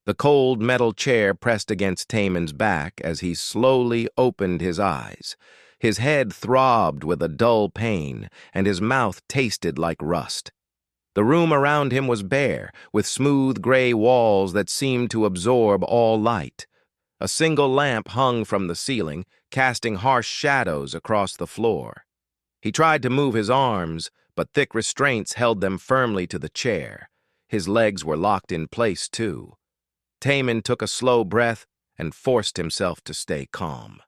The cold metal chair pressed against Taman's back as he slowly opened his eyes. His head throbbed with a dull pain, and his mouth tasted like rust. The room around him was bare, with smooth gray walls that seemed to absorb all light. A single lamp hung from the ceiling, casting harsh shadows across the floor. He tried to move his arms, but thick restraints held them firmly to the chair. His legs were locked in place, too. Taman took a slow breath and forced himself to stay calm.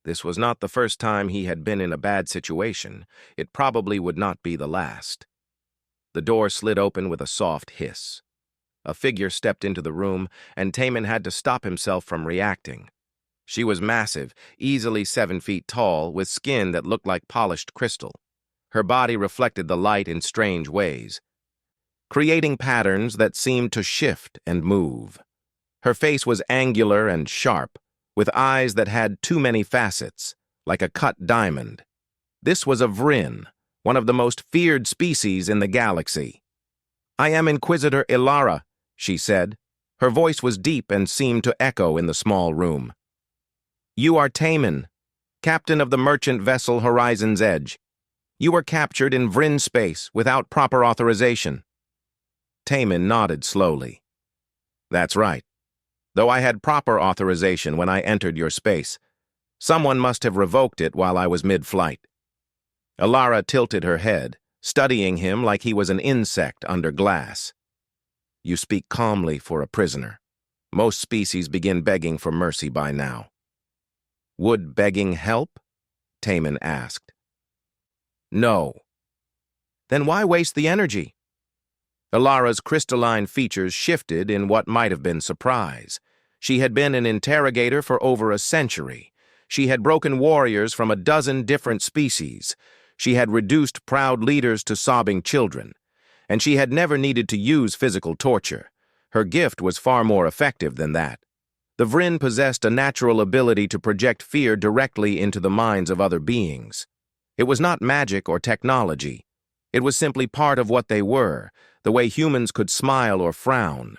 This was not the first time he had been in a bad situation. It probably would not be the last. The door slid open with a soft hiss. A figure stepped into the room, and Taman had to stop himself from reacting. She was massive, easily 7 feet tall, with skin that looked like polished crystal. Her body reflected the light in strange ways, creating patterns that seemed to shift and move. Her face was angular and sharp, with eyes that had too many facets, like a cut diamond. This was a Vryn, one of the most feared species in the galaxy. "I am Inquisitor Ilara," she said. Her voice was deep and seemed to echo in the small room. "You are Taman, captain of the merchant vessel Horizon's Edge. You were captured in Vryn space without proper authorization." Taman nodded slowly. "That's right. Though I had proper authorization when I entered your space, someone must have revoked it while I was mid-flight." Ilara tilted her head, studying him like he was an insect under glass. "You speak calmly for a prisoner. Most species begin begging for mercy by now." "Would begging help?" Taman asked. "No." "Then why waste the energy?" Ilara's crystalline features shifted in what might have been surprise. She had been an interrogator for over a century. She had broken warriors from a dozen different species. She had reduced proud leaders to sobbing children. And she had never needed to use physical torture. Her gift was far more effective than that. The Vryn possessed a natural ability to project fear directly into the minds of other beings. It was not magic or technology. It was simply part of what they were, the way humans could smile or frown.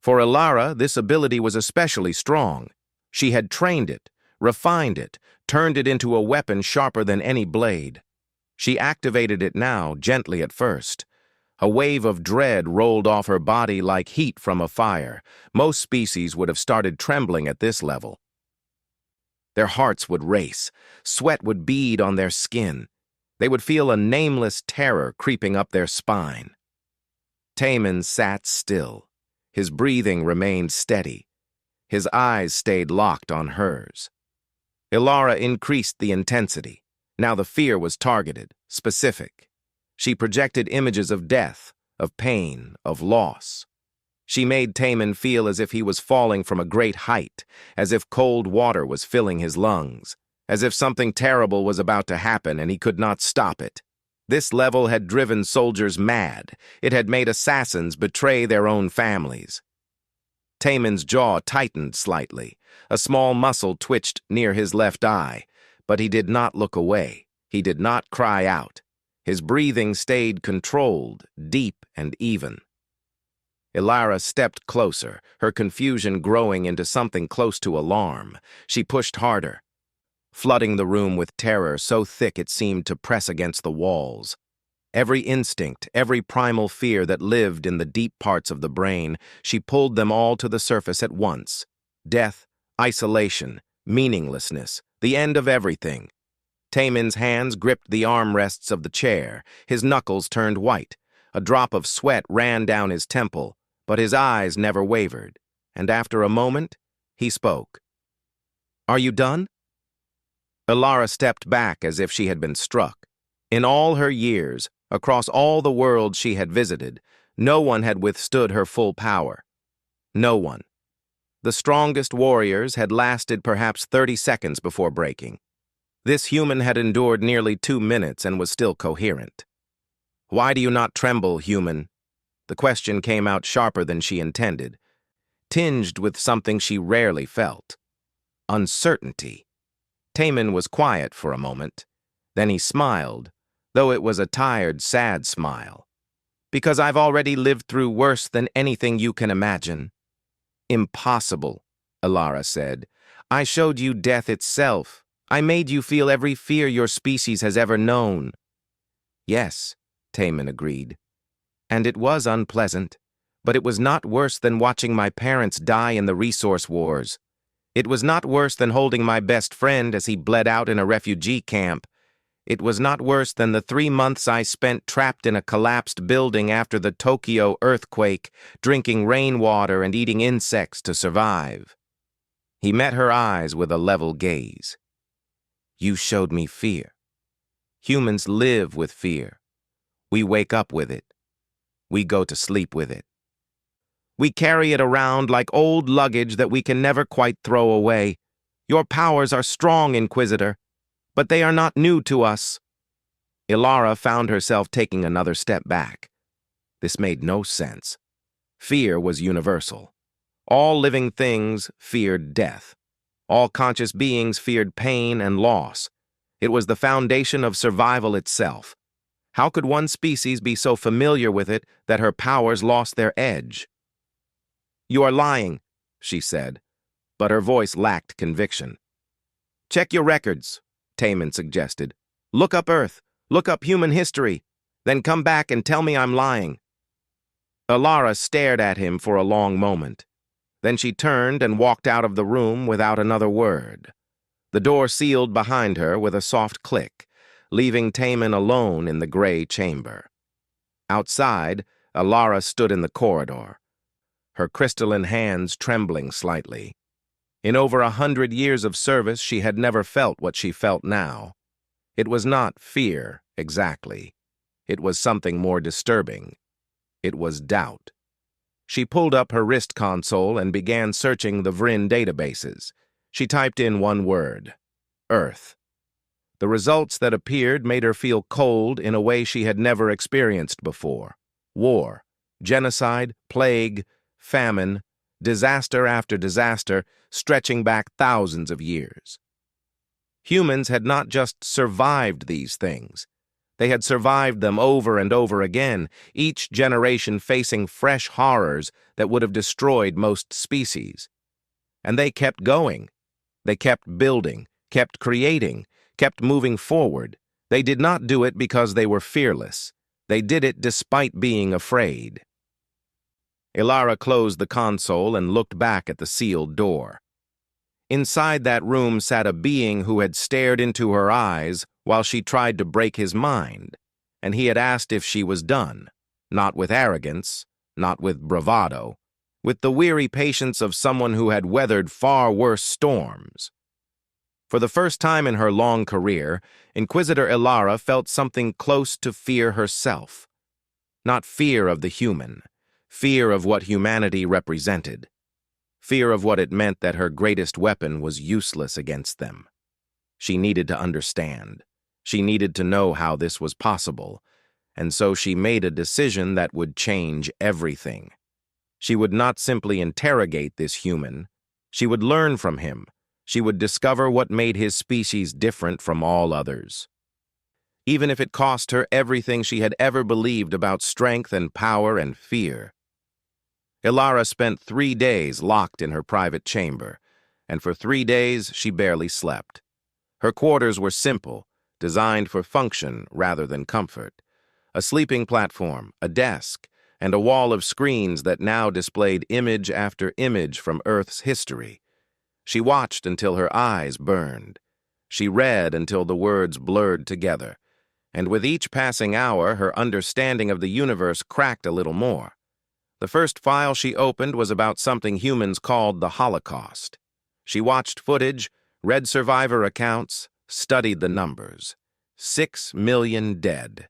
For Ilara, this ability was especially strong. She had trained it, refined it, turned it into a weapon sharper than any blade. She activated it now, gently at first. A wave of dread rolled off her body like heat from a fire. Most species would have started trembling at this level. Their hearts would race. Sweat would bead on their skin. They would feel a nameless terror creeping up their spine. Taman sat still. His breathing remained steady. His eyes stayed locked on hers. Ilara increased the intensity. Now the fear was targeted, specific. She projected images of death, of pain, of loss. She made Taman feel as if he was falling from a great height, as if cold water was filling his lungs, as if something terrible was about to happen and he could not stop it. This level had driven soldiers mad. It had made assassins betray their own families. Taman's jaw tightened slightly. A small muscle twitched near his left eye, but he did not look away. He did not cry out. His breathing stayed controlled, deep and even. Ilara stepped closer, her confusion growing into something close to alarm. She pushed harder, flooding the room with terror so thick it seemed to press against the walls. Every instinct, every primal fear that lived in the deep parts of the brain, she pulled them all to the surface at once. Death, isolation, meaninglessness, the end of everything. Taman's hands gripped the armrests of the chair. His knuckles turned white. A drop of sweat ran down his temple, but his eyes never wavered. And after a moment, he spoke. "Are you done?" Ilara stepped back as if she had been struck. In all her years, across all the worlds she had visited, no one had withstood her full power. No one. The strongest warriors had lasted perhaps 30 seconds before breaking. This human had endured nearly 2 minutes and was still coherent. "Why do you not tremble, human?" The question came out sharper than she intended, tinged with something she rarely felt. Uncertainty. Taman was quiet for a moment. Then he smiled, though it was a tired, sad smile. "Because I've already lived through worse than anything you can imagine." Impossible, Elara said. I showed you death itself. I made you feel every fear your species has ever known. Yes, Taman agreed. And it was unpleasant, but it was not worse than watching my parents die in the resource wars. It was not worse than holding my best friend as he bled out in a refugee camp. It was not worse than the 3 months I spent trapped in a collapsed building after the Tokyo earthquake, drinking rainwater and eating insects to survive. He met her eyes with a level gaze. You showed me fear. Humans live with fear. We wake up with it. We go to sleep with it. We carry it around like old luggage that we can never quite throw away. Your powers are strong, Inquisitor, but they are not new to us. Elara found herself taking another step back. This made no sense. Fear was universal. All living things feared death. All conscious beings feared pain and loss. It was the foundation of survival itself. How could one species be so familiar with it that her powers lost their edge? You are lying, she said, but her voice lacked conviction. Check your records, Taman suggested. Look up Earth, look up human history, then come back and tell me I'm lying. Elara stared at him for a long moment. Then she turned and walked out of the room without another word. The door sealed behind her with a soft click, leaving Taman alone in the gray chamber. Outside, Elara stood in the corridor, her crystalline hands trembling slightly. In over 100 years of service, she had never felt what she felt now. It was not fear, exactly. It was something more disturbing. It was doubt. She pulled up her wrist console and began searching the Vrin databases. She typed in one word: Earth. The results that appeared made her feel cold in a way she had never experienced before. War, genocide, plague, famine, disaster after disaster, stretching back thousands of years. Humans had not just survived these things. They had survived them over and over again, each generation facing fresh horrors that would have destroyed most species. And they kept going. They kept building, kept creating, kept moving forward. They did not do it because they were fearless. They did it despite being afraid. Elara closed the console and looked back at the sealed door. Inside that room sat a being who had stared into her eyes while she tried to break his mind, and he had asked if she was done, not with arrogance, not with bravado, with the weary patience of someone who had weathered far worse storms. For the first time in her long career, Inquisitor Elara felt something close to fear herself. Not fear of the human, fear of what humanity represented. Fear of what it meant that her greatest weapon was useless against them. She needed to understand. She needed to know how this was possible, and so she made a decision that would change everything. She would not simply interrogate this human. She would learn from him. She would discover what made his species different from all others. Even if it cost her everything she had ever believed about strength and power and fear. Elara spent 3 days locked in her private chamber, and for 3 days she barely slept. Her quarters were simple, designed for function rather than comfort. A sleeping platform, a desk, and a wall of screens that now displayed image after image from Earth's history. She watched until her eyes burned. She read until the words blurred together, and with each passing hour her understanding of the universe cracked a little more. The first file she opened was about something humans called the Holocaust. She watched footage, read survivor accounts, studied the numbers. 6 million dead.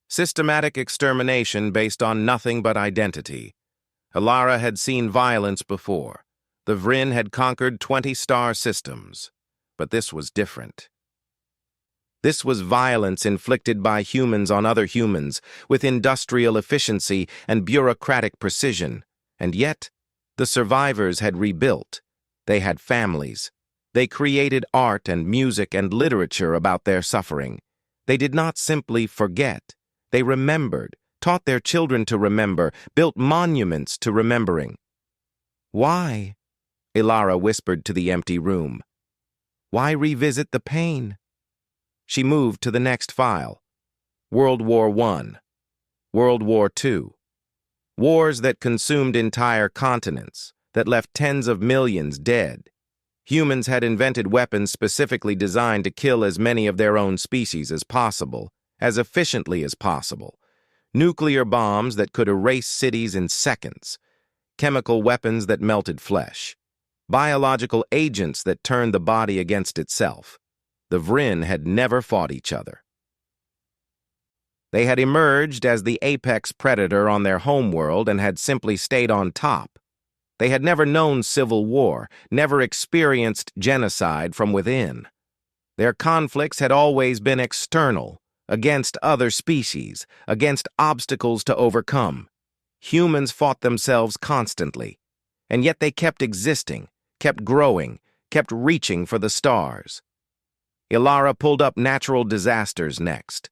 Systematic extermination based on nothing but identity. Elara had seen violence before. The Vrin had conquered 20-star systems. But this was different. This was violence inflicted by humans on other humans, with industrial efficiency and bureaucratic precision. And yet, the survivors had rebuilt. They had families. They created art and music and literature about their suffering. They did not simply forget. They remembered, taught their children to remember, built monuments to remembering. Why? Ilara whispered to the empty room. Why revisit the pain? She moved to the next file. World War I. World War II. Wars that consumed entire continents, that left tens of millions dead. Humans had invented weapons specifically designed to kill as many of their own species as possible, as efficiently as possible. Nuclear bombs that could erase cities in seconds. Chemical weapons that melted flesh. Biological agents that turned the body against itself. The Vryn had never fought each other. They had emerged as the apex predator on their homeworld and had simply stayed on top. They had never known civil war, never experienced genocide from within. Their conflicts had always been external, against other species, against obstacles to overcome. Humans fought themselves constantly, and yet they kept existing, kept growing, kept reaching for the stars. Ilara pulled up natural disasters next.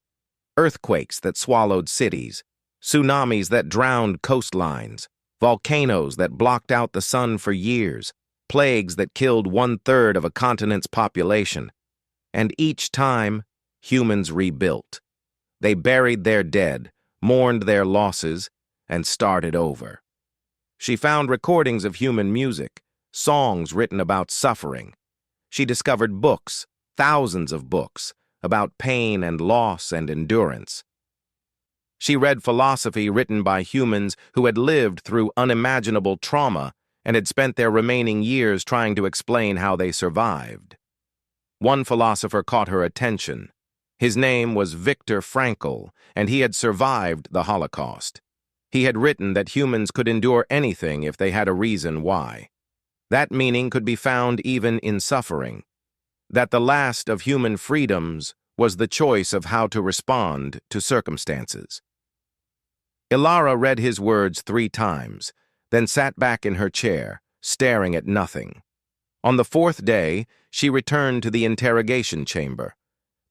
Earthquakes that swallowed cities, tsunamis that drowned coastlines, volcanoes that blocked out the sun for years, plagues that killed 1/3 of a continent's population. And each time, humans rebuilt. They buried their dead, mourned their losses, and started over. She found recordings of human music, songs written about suffering. She discovered books, thousands of books, about pain and loss and endurance. She read philosophy written by humans who had lived through unimaginable trauma and had spent their remaining years trying to explain how they survived. One philosopher caught her attention. His name was Viktor Frankl, and he had survived the Holocaust. He had written that humans could endure anything if they had a reason why. That meaning could be found even in suffering. That the last of human freedoms was the choice of how to respond to circumstances. Ilara read his words 3 times, then sat back in her chair, staring at nothing. On the 4th day, she returned to the interrogation chamber.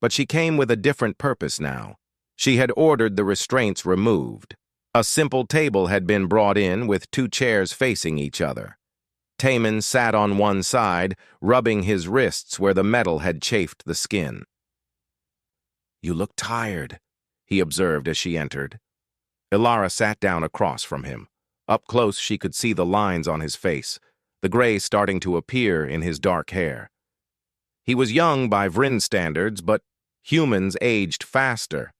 But she came with a different purpose now. She had ordered the restraints removed. A simple table had been brought in with 2 chairs facing each other. Taemin sat on one side, rubbing his wrists where the metal had chafed the skin. "You look tired," he observed as she entered. Ilara sat down across from him. Up close, she could see the lines on his face, the gray starting to appear in his dark hair. He was young by Vryn standards, but humans aged faster.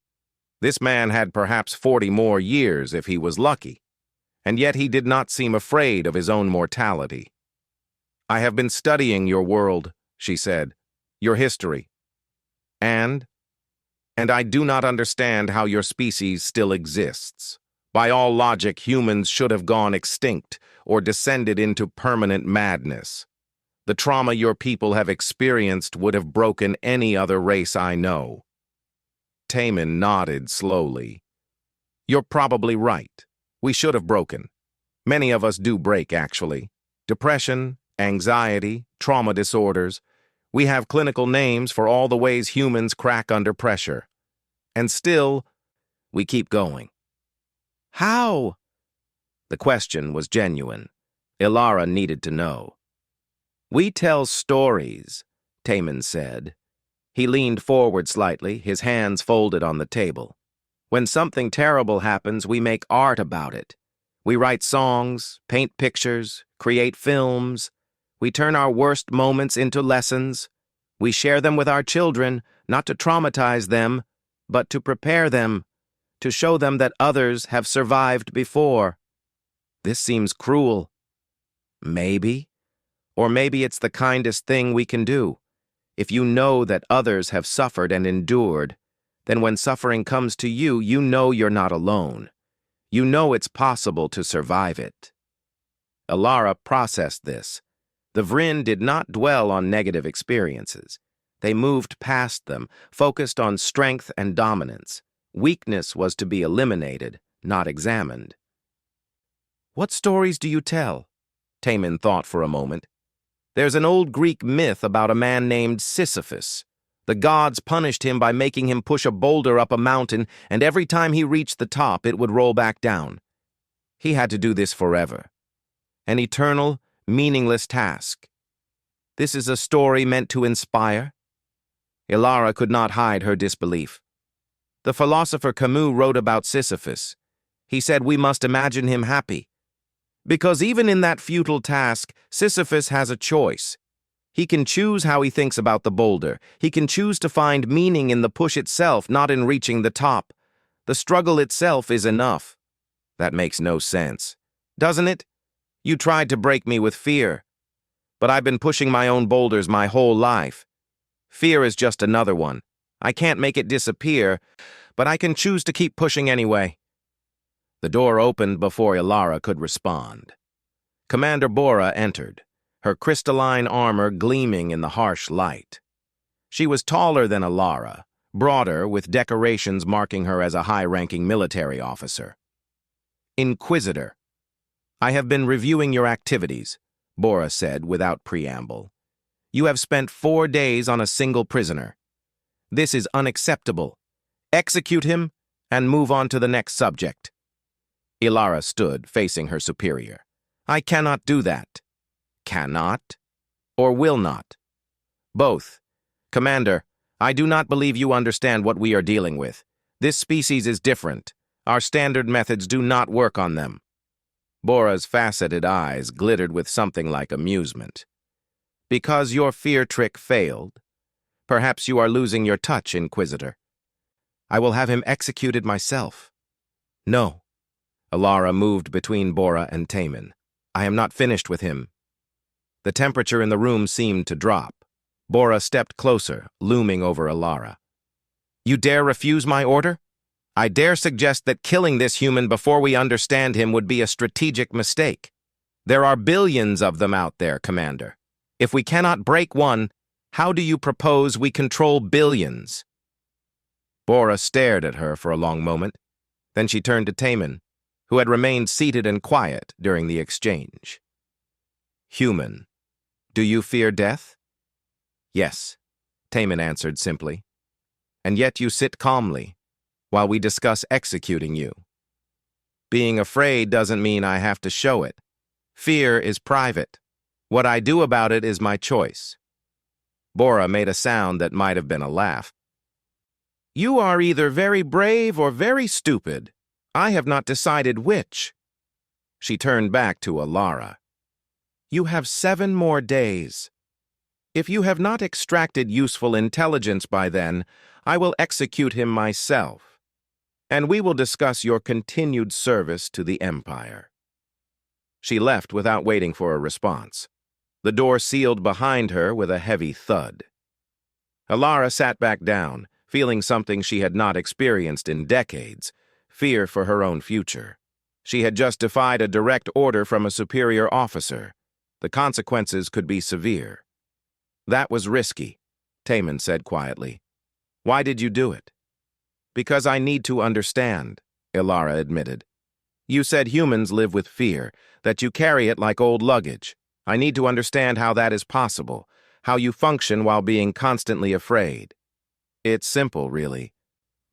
This man had perhaps 40 more years if he was lucky, and yet he did not seem afraid of his own mortality. "I have been studying your world," she said, "your history. And I do not understand how your species still exists. By all logic, humans should have gone extinct or descended into permanent madness. The trauma your people have experienced would have broken any other race I know." Taemin nodded slowly. "You're probably right. We should have broken. Many of us do break, actually. Depression, anxiety, trauma disorders. We have clinical names for all the ways humans crack under pressure. And still, we keep going." "How?" The question was genuine. Ilara needed to know. "We tell stories," Taemin said. He leaned forward slightly, his hands folded on the table. "When something terrible happens, we make art about it. We write songs, paint pictures, create films. We turn our worst moments into lessons. We share them with our children, not to traumatize them, but to prepare them, to show them that others have survived before." "This seems cruel." "Maybe. Or maybe it's the kindest thing we can do. If you know that others have suffered and endured, then when suffering comes to you, you know you're not alone. You know it's possible to survive it." Ilara processed this. The Vryn did not dwell on negative experiences. They moved past them, focused on strength and dominance. Weakness was to be eliminated, not examined. "What stories do you tell?" Taemin thought for a moment. "There's an old Greek myth about a man named Sisyphus. The gods punished him by making him push a boulder up a mountain, and every time he reached the top, it would roll back down. He had to do this forever. An eternal, meaningless task. This is a story meant to inspire? Ilara could not hide her disbelief. The philosopher Camus wrote about Sisyphus. He said we must imagine him happy. Because even in that futile task, Sisyphus has a choice. He can choose how he thinks about the boulder. He can choose to find meaning in the push itself, not in reaching the top. The struggle itself is enough. That makes no sense, doesn't it? You tried to break me with fear. But I've been pushing my own boulders my whole life. Fear is just another one. I can't make it disappear, but I can choose to keep pushing anyway. The door opened before Ilara could respond. Commander Bora entered, her crystalline armor gleaming in the harsh light. She was taller than Ilara, broader, with decorations marking her as a high-ranking military officer. Inquisitor, I have been reviewing your activities, Bora said without preamble. You have spent 4 days on a single prisoner. This is unacceptable. Execute him and move on to the next subject. Ilara stood, facing her superior. I cannot do that. Cannot? Or will not? Both. Commander, I do not believe you understand what we are dealing with. This species is different. Our standard methods do not work on them. Bora's faceted eyes glittered with something like amusement. Because your fear trick failed? Perhaps you are losing your touch, Inquisitor. I will have him executed myself. No. Ilara moved between Bora and Taman. I am not finished with him. The temperature in the room seemed to drop. Bora stepped closer, looming over Ilara. You dare refuse my order? I dare suggest that killing this human before we understand him would be a strategic mistake. There are billions of them out there, Commander. If we cannot break one, how do you propose we control billions? Bora stared at her for a long moment. Then she turned to Taman, who had remained seated and quiet during the exchange. Human, do you fear death? Yes, Taman answered simply. And yet you sit calmly, while we discuss executing you. Being afraid doesn't mean I have to show it. Fear is private. What I do about it is my choice. Bora made a sound that might have been a laugh. You are either very brave or very stupid. I have not decided which. She turned back to Ilara. You have 7 more days. If you have not extracted useful intelligence by then, I will execute him myself, and we will discuss your continued service to the Empire. She left without waiting for a response. The door sealed behind her with a heavy thud. Ilara sat back down, feeling something she had not experienced in decades, fear for her own future. She had just defied a direct order from a superior officer. The consequences could be severe. That was risky, Taman said quietly. Why did you do it? Because I need to understand, Ilara admitted. You said humans live with fear, that you carry it like old luggage. I need to understand how that is possible, how you function while being constantly afraid. It's simple, really.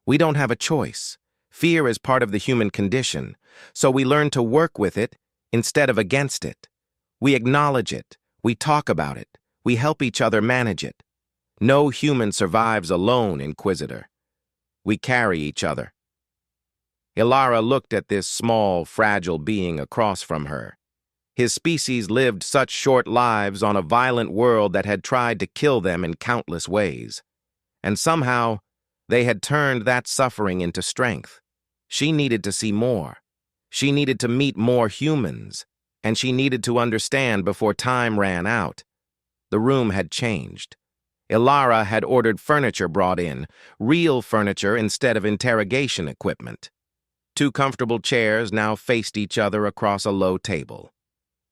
We don't have a choice. Fear is part of the human condition, so we learn to work with it instead of against it. We acknowledge it, we talk about it, we help each other manage it. No human survives alone, Inquisitor. We carry each other. Ilara looked at this small, fragile being across from her. His species lived such short lives on a violent world that had tried to kill them in countless ways. And somehow, they had turned that suffering into strength. She needed to see more. She needed to meet more humans. And she needed to understand before time ran out. The room had changed. Ilara had ordered furniture brought in, real furniture instead of interrogation equipment. 2 comfortable chairs now faced each other across a low table.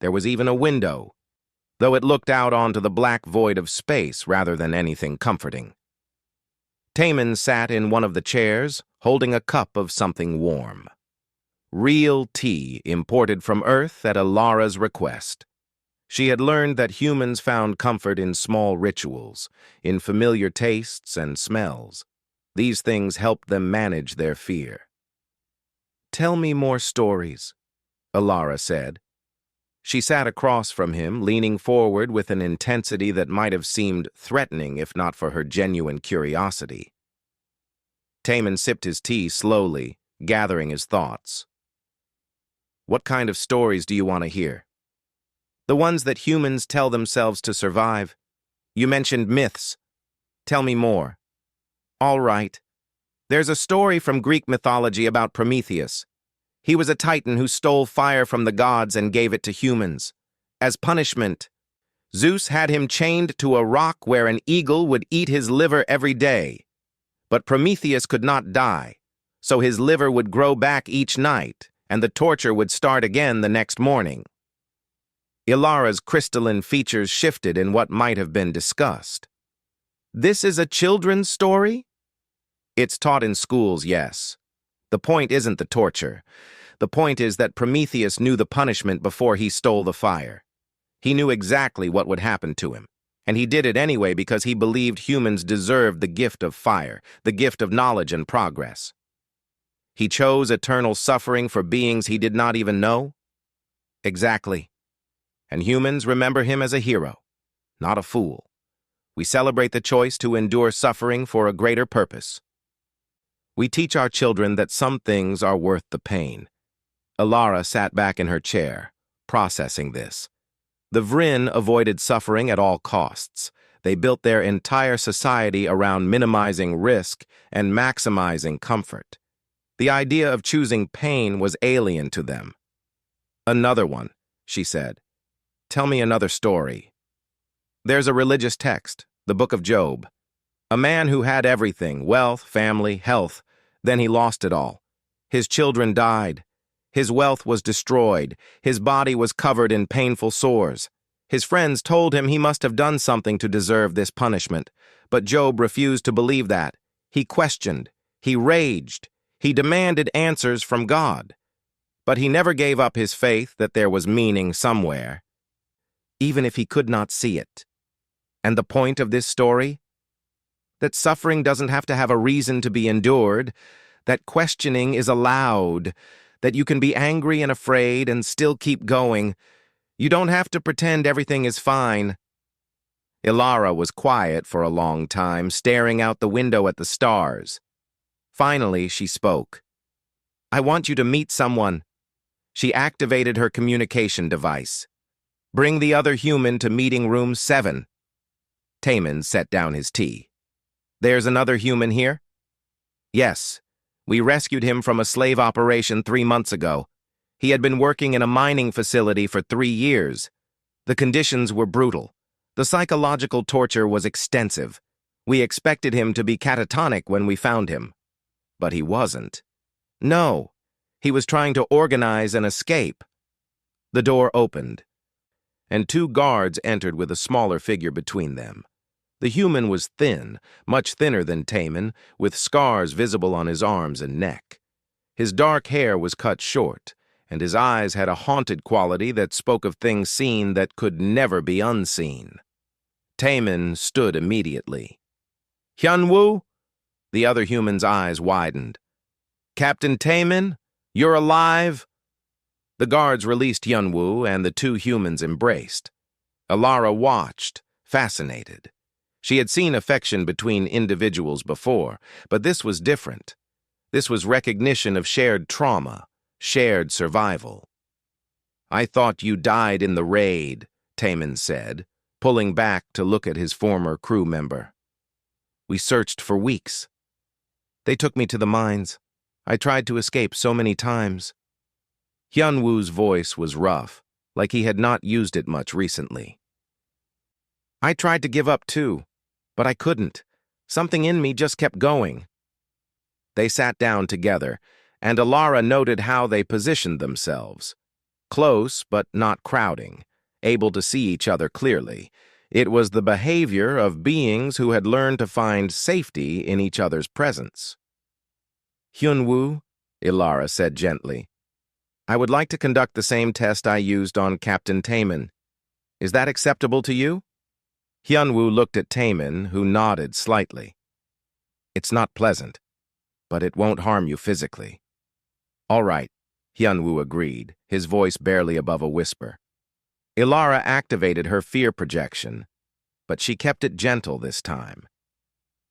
There was even a window, though it looked out onto the black void of space rather than anything comforting. Taman sat in one of the chairs, holding a cup of something warm. Real tea imported from Earth at Ilara's request. She had learned that humans found comfort in small rituals, in familiar tastes and smells. These things helped them manage their fear. Tell me more stories, Ilara said. She sat across from him, leaning forward with an intensity that might have seemed threatening if not for her genuine curiosity. Taman sipped his tea slowly, gathering his thoughts. What kind of stories do you want to hear? The ones that humans tell themselves to survive. You mentioned myths. Tell me more. All right. There's a story from Greek mythology about Prometheus. He was a titan who stole fire from the gods and gave it to humans. As punishment, Zeus had him chained to a rock where an eagle would eat his liver every day. But Prometheus could not die, so his liver would grow back each night, and the torture would start again the next morning. Ilara's crystalline features shifted in what might have been discussed. This is a children's story? It's taught in schools, yes. The point isn't the torture. The point is that Prometheus knew the punishment before he stole the fire. He knew exactly what would happen to him, and he did it anyway because he believed humans deserved the gift of fire, the gift of knowledge and progress. He chose eternal suffering for beings he did not even know? Exactly. And humans remember him as a hero, not a fool. We celebrate the choice to endure suffering for a greater purpose. We teach our children that some things are worth the pain. Ilara sat back in her chair, processing this. The Vryn avoided suffering at all costs. They built their entire society around minimizing risk and maximizing comfort. The idea of choosing pain was alien to them. Another one, she said. Tell me another story. There's a religious text, the Book of Job. A man who had everything, wealth, family, health, then he lost it all. His children died. His wealth was destroyed. His body was covered in painful sores. His friends told him he must have done something to deserve this punishment, but Job refused to believe that. He questioned. He raged. He demanded answers from God. But he never gave up his faith that there was meaning somewhere, even if he could not see it. And the point of this story? That suffering doesn't have to have a reason to be endured, that questioning is allowed, that you can be angry and afraid and still keep going. You don't have to pretend everything is fine. Ilara was quiet for a long time, staring out the window at the stars. Finally, she spoke. I want you to meet someone. She activated her communication device. Bring the other human to meeting room 7. Taman set down his tea. There's another human here? Yes. We rescued him from a slave operation 3 months ago. He had been working in a mining facility for 3 years. The conditions were brutal. The psychological torture was extensive. We expected him to be catatonic when we found him. But he wasn't. No, he was trying to organize an escape. The door opened, and 2 guards entered with a smaller figure between them. The human was thin, much thinner than Taman, with scars visible on his arms and neck. His dark hair was cut short, and his eyes had a haunted quality that spoke of things seen that could never be unseen. Taman stood immediately. Hyunwoo? The other human's eyes widened. Captain Taman, you're alive? The guards released Hyunwoo, and the 2 humans embraced. Ilara watched, fascinated. She had seen affection between individuals before, but this was different. This was recognition of shared trauma, shared survival. I thought you died in the raid, Taman said, pulling back to look at his former crew member. We searched for weeks. They took me to the mines. I tried to escape so many times. Hyunwoo's voice was rough, like he had not used it much recently. I tried to give up too, but I couldn't. Something in me just kept going. They sat down together, and Ilara noted how they positioned themselves. Close, but not crowding, able to see each other clearly. It was the behavior of beings who had learned to find safety in each other's presence. Hyunwoo, Ilara said gently, I would like to conduct the same test I used on Captain Taman. Is that acceptable to you? Hyunwoo looked at Taman, who nodded slightly. It's not pleasant, but it won't harm you physically. All right, Hyunwoo agreed, his voice barely above a whisper. Ilara activated her fear projection, but she kept it gentle this time.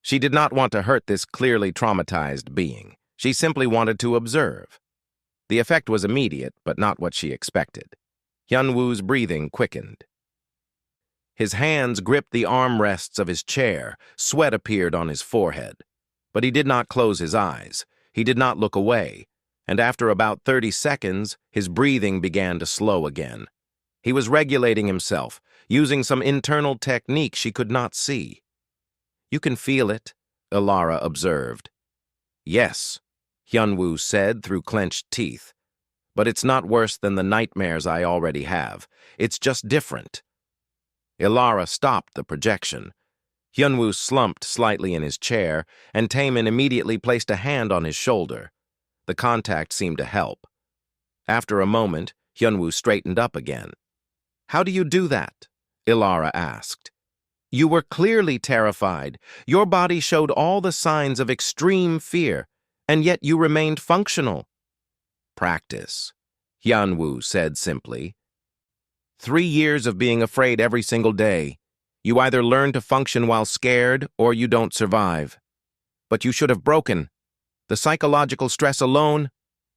She did not want to hurt this clearly traumatized being. She simply wanted to observe. The effect was immediate, but not what she expected. Hyunwoo's breathing quickened. His hands gripped the armrests of his chair. Sweat appeared on his forehead. But he did not close his eyes. He did not look away. And after about 30 seconds, his breathing began to slow again. He was regulating himself, using some internal technique she could not see. "You can feel it," Ilara observed. "Yes," Hyunwoo said through clenched teeth. "But it's not worse than the nightmares I already have. It's just different." Ilara stopped the projection. Hyunwoo slumped slightly in his chair, and Taemin immediately placed a hand on his shoulder. The contact seemed to help. After a moment, Hyunwoo straightened up again. "How do you do that?" Ilara asked. "You were clearly terrified. Your body showed all the signs of extreme fear, and yet you remained functional." "Practice," Hyunwoo said simply. 3 years of being afraid every single day. You either learn to function while scared, or you don't survive. But you should have broken. The psychological stress alone—"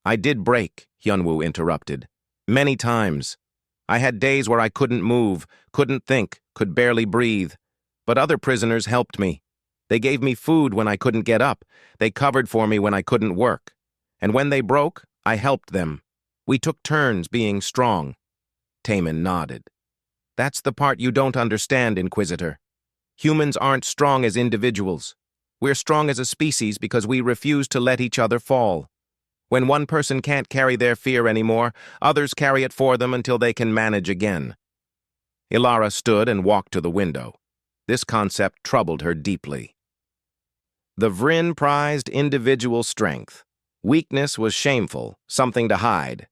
"I did break," Hyunwoo interrupted. "Many times. I had days where I couldn't move, couldn't think, could barely breathe. But other prisoners helped me. They gave me food when I couldn't get up. They covered for me when I couldn't work. And when they broke, I helped them. We took turns being strong." Taemin nodded. "That's the part you don't understand, Inquisitor. Humans aren't strong as individuals. We're strong as a species because we refuse to let each other fall. When one person can't carry their fear anymore, others carry it for them until they can manage again." Ilara stood and walked to the window. This concept troubled her deeply. The Vryn prized individual strength. Weakness was shameful, something to hide.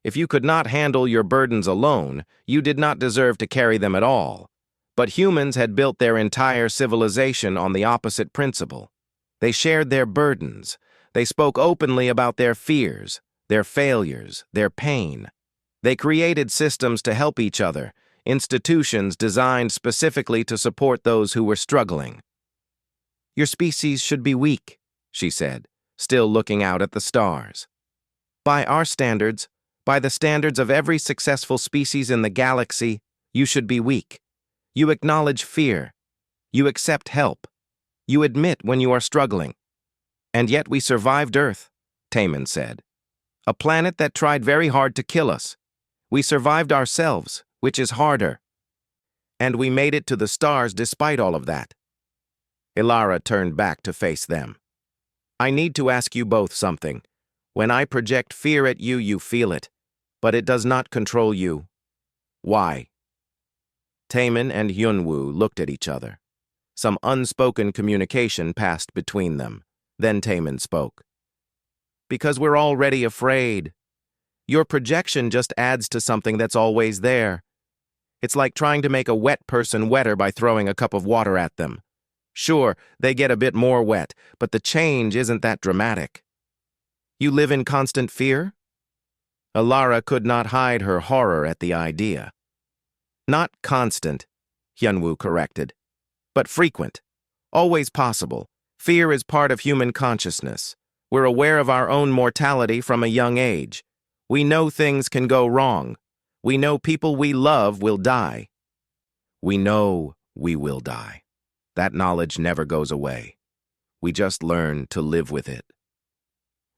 If you could not handle your burdens alone, you did not deserve to carry them at all. But humans had built their entire civilization on the opposite principle. They shared their burdens. They spoke openly about their fears, their failures, their pain. They created systems to help each other, institutions designed specifically to support those who were struggling. "Your species should be weak," she said, still looking out at the stars. "By our standards, by the standards of every successful species in the galaxy, you should be weak. You acknowledge fear. You accept help. You admit when you are struggling." "And yet we survived Earth," Taemin said. "A planet that tried very hard to kill us. We survived ourselves, which is harder. And we made it to the stars despite all of that." Ilara turned back to face them. "I need to ask you both something. When I project fear at you, you feel it. But it does not control you. Why?" Taemin and Hyunwoo looked at each other. Some unspoken communication passed between them. Then Taemin spoke. "Because we're already afraid. Your projection just adds to something that's always there. It's like trying to make a wet person wetter by throwing a cup of water at them. Sure, they get a bit more wet, but the change isn't that dramatic. You live in constant fear?" Ilara could not hide her horror at the idea. "Not constant," Hyunwoo corrected, "but frequent. Always possible. Fear is part of human consciousness. We're aware of our own mortality from a young age. We know things can go wrong. We know people we love will die. We know we will die. That knowledge never goes away. We just learn to live with it."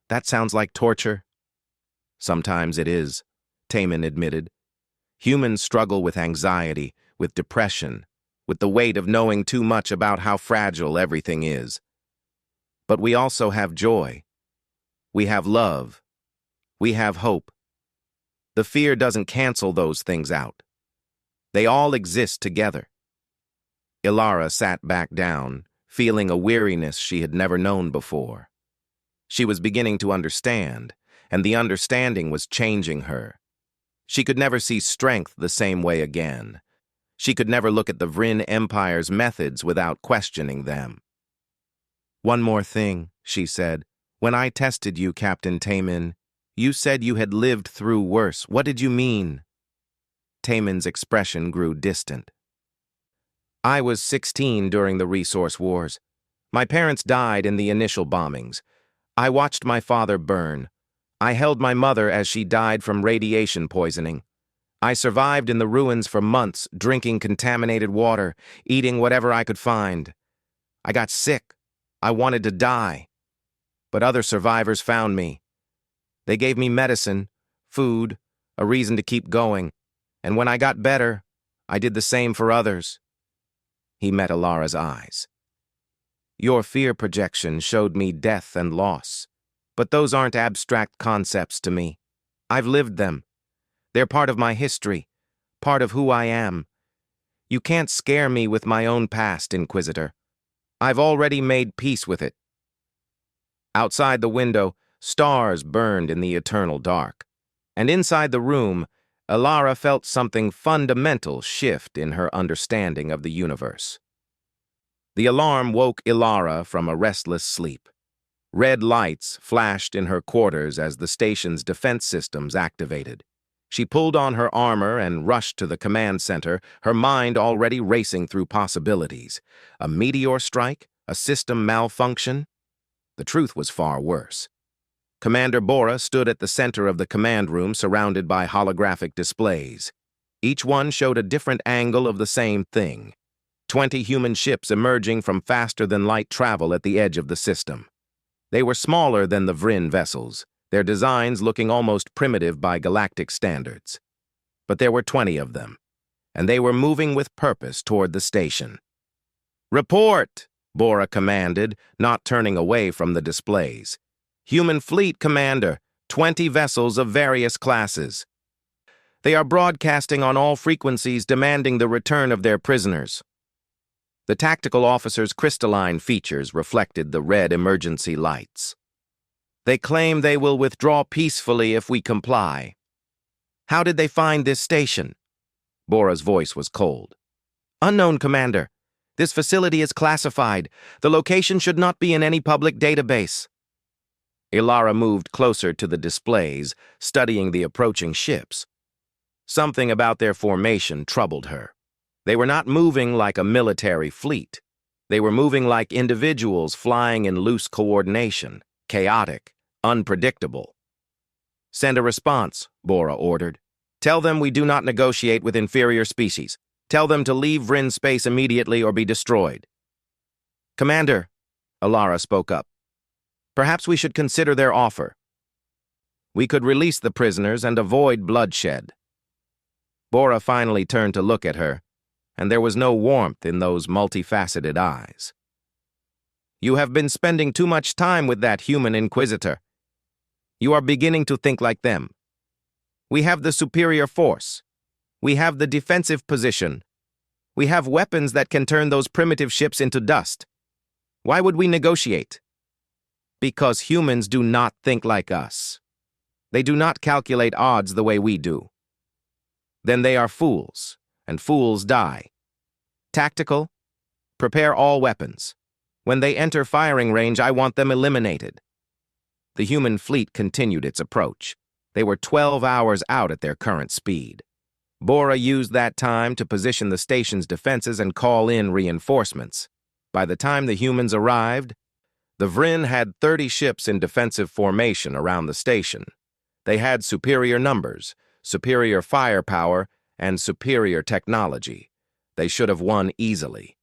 "That sounds like torture." "Sometimes it is," Taemin admitted. "Humans struggle with anxiety, with depression, with the weight of knowing too much about how fragile everything is. But we also have joy. We have love. We have hope. The fear doesn't cancel those things out. They all exist together." Ilara sat back down, feeling a weariness she had never known before. She was beginning to understand, and the understanding was changing her. She could never see strength the same way again. She could never look at the Vryn Empire's methods without questioning them. "One more thing," she said. "When I tested you, Captain Taemin, you said you had lived through worse. What did you mean?" Taemin's expression grew distant. I was 16 during the resource wars. My parents died in the initial bombings. I watched my father burn. I held my mother as she died from radiation poisoning. I survived in the ruins for months, drinking contaminated water, eating whatever I could find. I got sick. I wanted to die. But other survivors found me. They gave me medicine, food, a reason to keep going. And when I got better, I did the same for others. He met Alara's eyes. Your fear projection showed me death and loss. But those aren't abstract concepts to me. I've lived them. They're part of my history, part of who I am. You can't scare me with my own past, Inquisitor. I've already made peace with it. Outside the window, stars burned in the eternal dark. And inside the room, Alara felt something fundamental shift in her understanding of the universe. The alarm woke Alara from a restless sleep. Red lights flashed in her quarters as the station's defense systems activated. She pulled on her armor and rushed to the command center, her mind already racing through possibilities. A meteor strike? A system malfunction? The truth was far worse. Commander Bora stood at the center of the command room surrounded by holographic displays. Each one showed a different angle of the same thing. 20 human ships emerging from faster-than-light travel at the edge of the system. They were smaller than the Vryn vessels, their designs looking almost primitive by galactic standards. But there were 20 of them, and they were moving with purpose toward the station. "Report!" Bora commanded, not turning away from the displays. "Human fleet, Commander, 20 vessels of various classes. They are broadcasting on all frequencies demanding the return of their prisoners." The tactical officer's crystalline features reflected the red emergency lights. "They claim they will withdraw peacefully if we comply." "How did they find this station?" Bora's voice was cold. "Unknown, Commander. This facility is classified. The location should not be in any public database." Alara moved closer to the displays, studying the approaching ships. Something about their formation troubled her. They were not moving like a military fleet. They were moving like individuals flying in loose coordination, chaotic, unpredictable. "Send a response," Bora ordered. "Tell them we do not negotiate with inferior species. Tell them to leave Vryn space immediately or be destroyed." "Commander," Alara spoke up, "perhaps we should consider their offer. We could release the prisoners and avoid bloodshed." Bora finally turned to look at her, and there was no warmth in those multifaceted eyes. "You have been spending too much time with that human inquisitor. You are beginning to think like them. We have the superior force. We have the defensive position. We have weapons that can turn those primitive ships into dust. Why would we negotiate? Because humans do not think like us. They do not calculate odds the way we do. Then they are fools, and fools die. Tactical, prepare all weapons. When they enter firing range, I want them eliminated." The human fleet continued its approach. They were 12 hours out at their current speed. Bora used that time to position the station's defenses and call in reinforcements. By the time the humans arrived, the Vryn had 30 ships in defensive formation around the station. They had superior numbers, superior firepower, and superior technology. They should have won easily.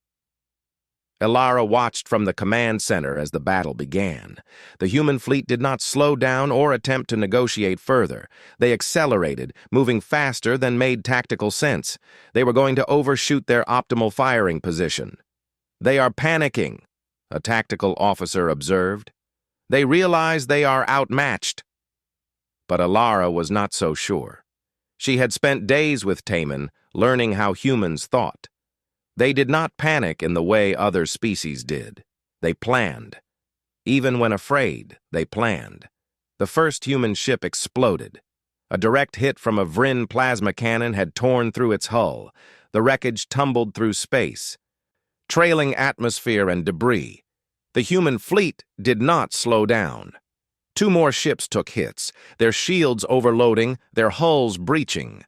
Alara watched from the command center as the battle began. The human fleet did not slow down or attempt to negotiate further. They accelerated, moving faster than made tactical sense. They were going to overshoot their optimal firing position. "They are panicking," a tactical officer observed. "They realize they are outmatched." But Alara was not so sure. She had spent days with Taemin, learning how humans thought. They did not panic in the way other species did. They planned. Even when afraid, they planned. The first human ship exploded. A direct hit from a Vryn plasma cannon had torn through its hull. The wreckage tumbled through space, trailing atmosphere and debris. The human fleet did not slow down. 2 more ships took hits, their shields overloading, their hulls breaching.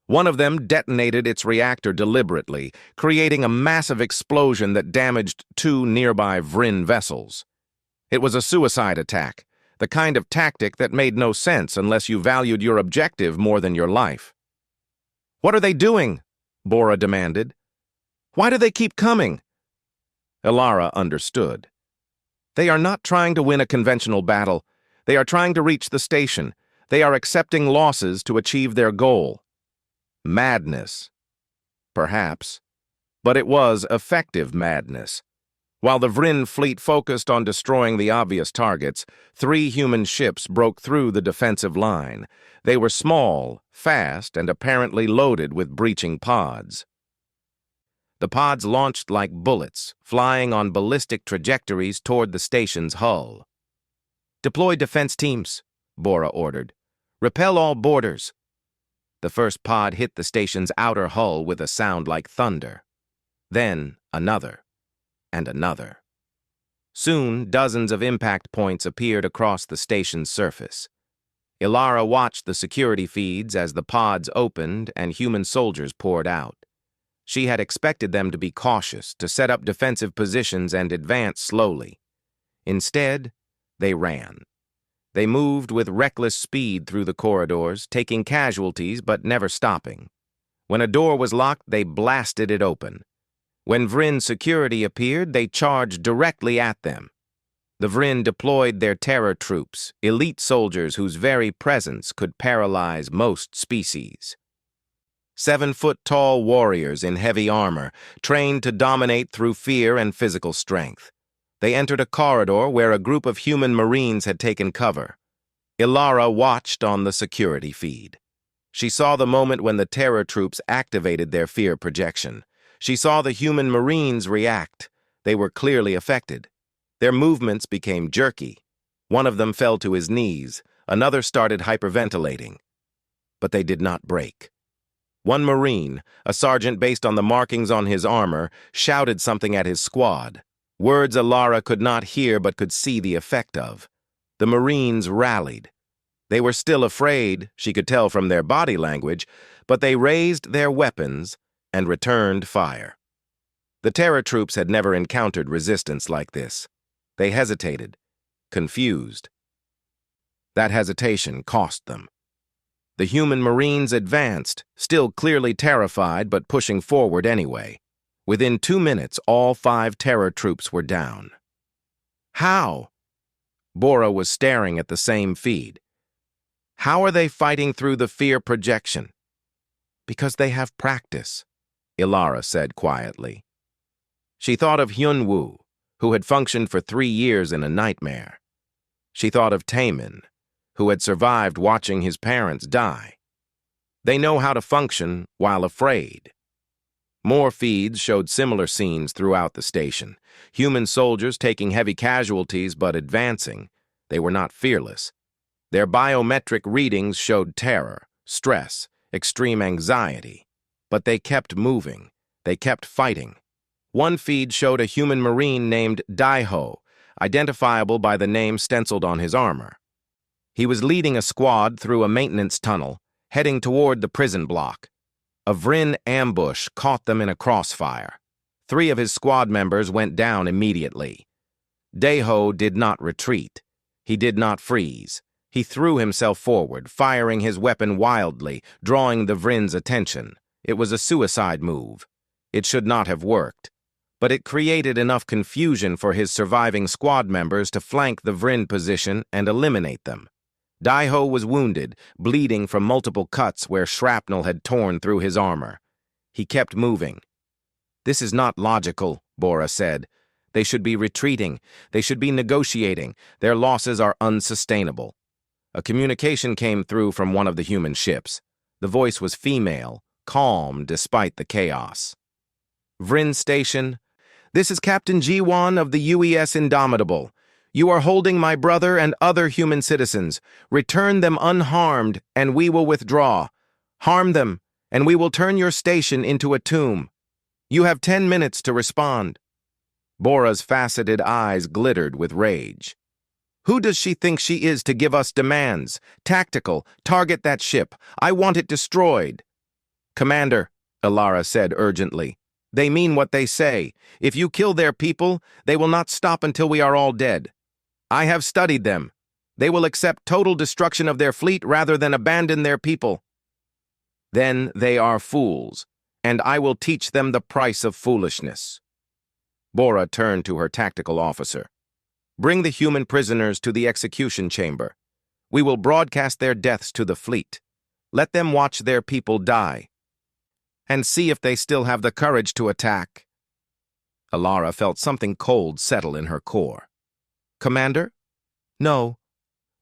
One of them detonated its reactor deliberately, creating a massive explosion that damaged two nearby Vrin vessels. It was a suicide attack, the kind of tactic that made no sense unless you valued your objective more than your life. "What are they doing?" Bora demanded. "Why do they keep coming?" Ilara understood. They are not trying to win a conventional battle. They are trying to reach the station. They are accepting losses to achieve their goal. Madness. Perhaps. But it was effective madness. While the Vrin fleet focused on destroying the obvious targets, 3 human ships broke through the defensive line. They were small, fast, and apparently loaded with breaching pods. The pods launched like bullets, flying on ballistic trajectories toward the station's hull. "Deploy defense teams," Bora ordered. "Repel all boarders." The first pod hit the station's outer hull with a sound like thunder. Then another, and another. Soon, dozens of impact points appeared across the station's surface. Ilara watched the security feeds as the pods opened and human soldiers poured out. She had expected them to be cautious, to set up defensive positions and advance slowly. Instead, they ran. They moved with reckless speed through the corridors, taking casualties but never stopping. When a door was locked, they blasted it open. When Vrin security appeared, they charged directly at them. The Vrin deployed their terror troops, elite soldiers whose very presence could paralyze most species. 7-foot-tall warriors in heavy armor, trained to dominate through fear and physical strength. They entered a corridor where a group of human Marines had taken cover. Ilara watched on the security feed. She saw the moment when the terror troops activated their fear projection. She saw the human Marines react. They were clearly affected. Their movements became jerky. One of them fell to his knees. Another started hyperventilating. But they did not break. One Marine, a sergeant based on the markings on his armor, shouted something at his squad. Words Ilara could not hear but could see the effect of. The Marines rallied. They were still afraid, she could tell from their body language, but they raised their weapons and returned fire. The terror troops had never encountered resistance like this. They hesitated, confused. That hesitation cost them. The human Marines advanced, still clearly terrified but pushing forward anyway. Within 2 minutes, all 5 terror troops were down. How? Bora was staring at the same feed. How are they fighting through the fear projection? Because they have practice, Ilara said quietly. She thought of Hyunwoo, who had functioned for 3 years in a nightmare. She thought of Taemin, who had survived watching his parents die. They know how to function while afraid. More feeds showed similar scenes throughout the station. Human soldiers taking heavy casualties but advancing. They were not fearless. Their biometric readings showed terror, stress, extreme anxiety. But they kept moving. They kept fighting. One feed showed a human Marine named Daiho, identifiable by the name stenciled on his armor. He was leading a squad through a maintenance tunnel, heading toward the prison block. A Vrin ambush caught them in a crossfire. 3 of his squad members went down immediately. Daiho did not retreat. He did not freeze. He threw himself forward, firing his weapon wildly, drawing the Vrin's attention. It was a suicide move. It should not have worked. But it created enough confusion for his surviving squad members to flank the Vrin position and eliminate them. Daiho was wounded, bleeding from multiple cuts where shrapnel had torn through his armor. He kept moving. "This is not logical," Bora said. "They should be retreating. They should be negotiating. Their losses are unsustainable." A communication came through from one of the human ships. The voice was female, calm despite the chaos. "Vrin Station, this is Captain Ji-won of the UES Indomitable. You are holding my brother and other human citizens. Return them unharmed, and we will withdraw. Harm them, and we will turn your station into a tomb. You have 10 minutes to respond." Bora's faceted eyes glittered with rage. "Who does she think she is to give us demands? Tactical, target that ship. I want it destroyed." Commander, Ilara said urgently, they mean what they say. If you kill their people, they will not stop until we are all dead. I have studied them. They will accept total destruction of their fleet rather than abandon their people. Then they are fools, and I will teach them the price of foolishness. Bora turned to her tactical officer. Bring the human prisoners to the execution chamber. We will broadcast their deaths to the fleet. Let them watch their people die. And see if they still have the courage to attack. Ilara felt something cold settle in her core. Commander? No.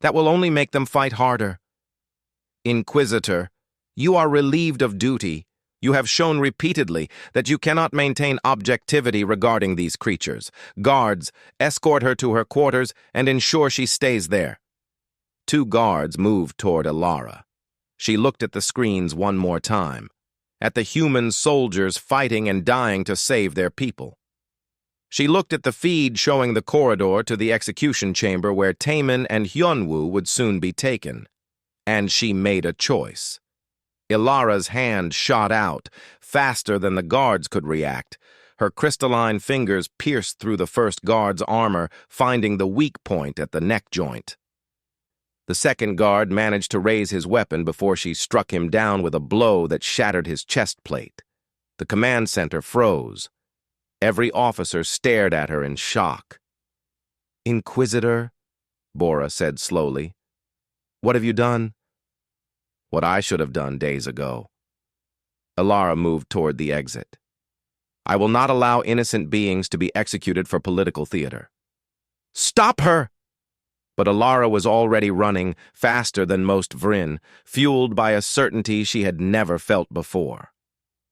That will only make them fight harder. Inquisitor, you are relieved of duty. You have shown repeatedly that you cannot maintain objectivity regarding these creatures. Guards, escort her to her quarters and ensure she stays there. 2 guards moved toward Ilara. She looked at the screens one more time, at the human soldiers fighting and dying to save their people. She looked at the feed showing the corridor to the execution chamber where Taemin and Hyunwoo would soon be taken. And she made a choice. Ilara's hand shot out, faster than the guards could react. Her crystalline fingers pierced through the first guard's armor, finding the weak point at the neck joint. The second guard managed to raise his weapon before she struck him down with a blow that shattered his chest plate. The command center froze. Every officer stared at her in shock. Inquisitor, Bora said slowly. What have you done? What I should have done days ago. Ilara moved toward the exit. I will not allow innocent beings to be executed for political theater. Stop her! But Ilara was already running, faster than most Vryn, fueled by a certainty she had never felt before.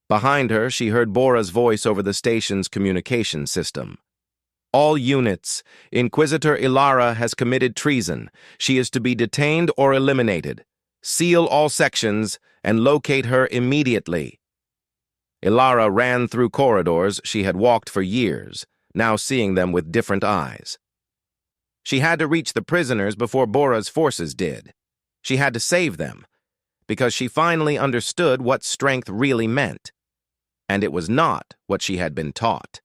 Behind her, she heard Bora's voice over the station's communication system. All units, Inquisitor Ilara has committed treason. She is to be detained or eliminated. Seal all sections and locate her immediately. Ilara ran through corridors she had walked for years, now seeing them with different eyes. She had to reach the prisoners before Bora's forces did. She had to save them, because she finally understood what strength really meant. And it was not what she had been taught.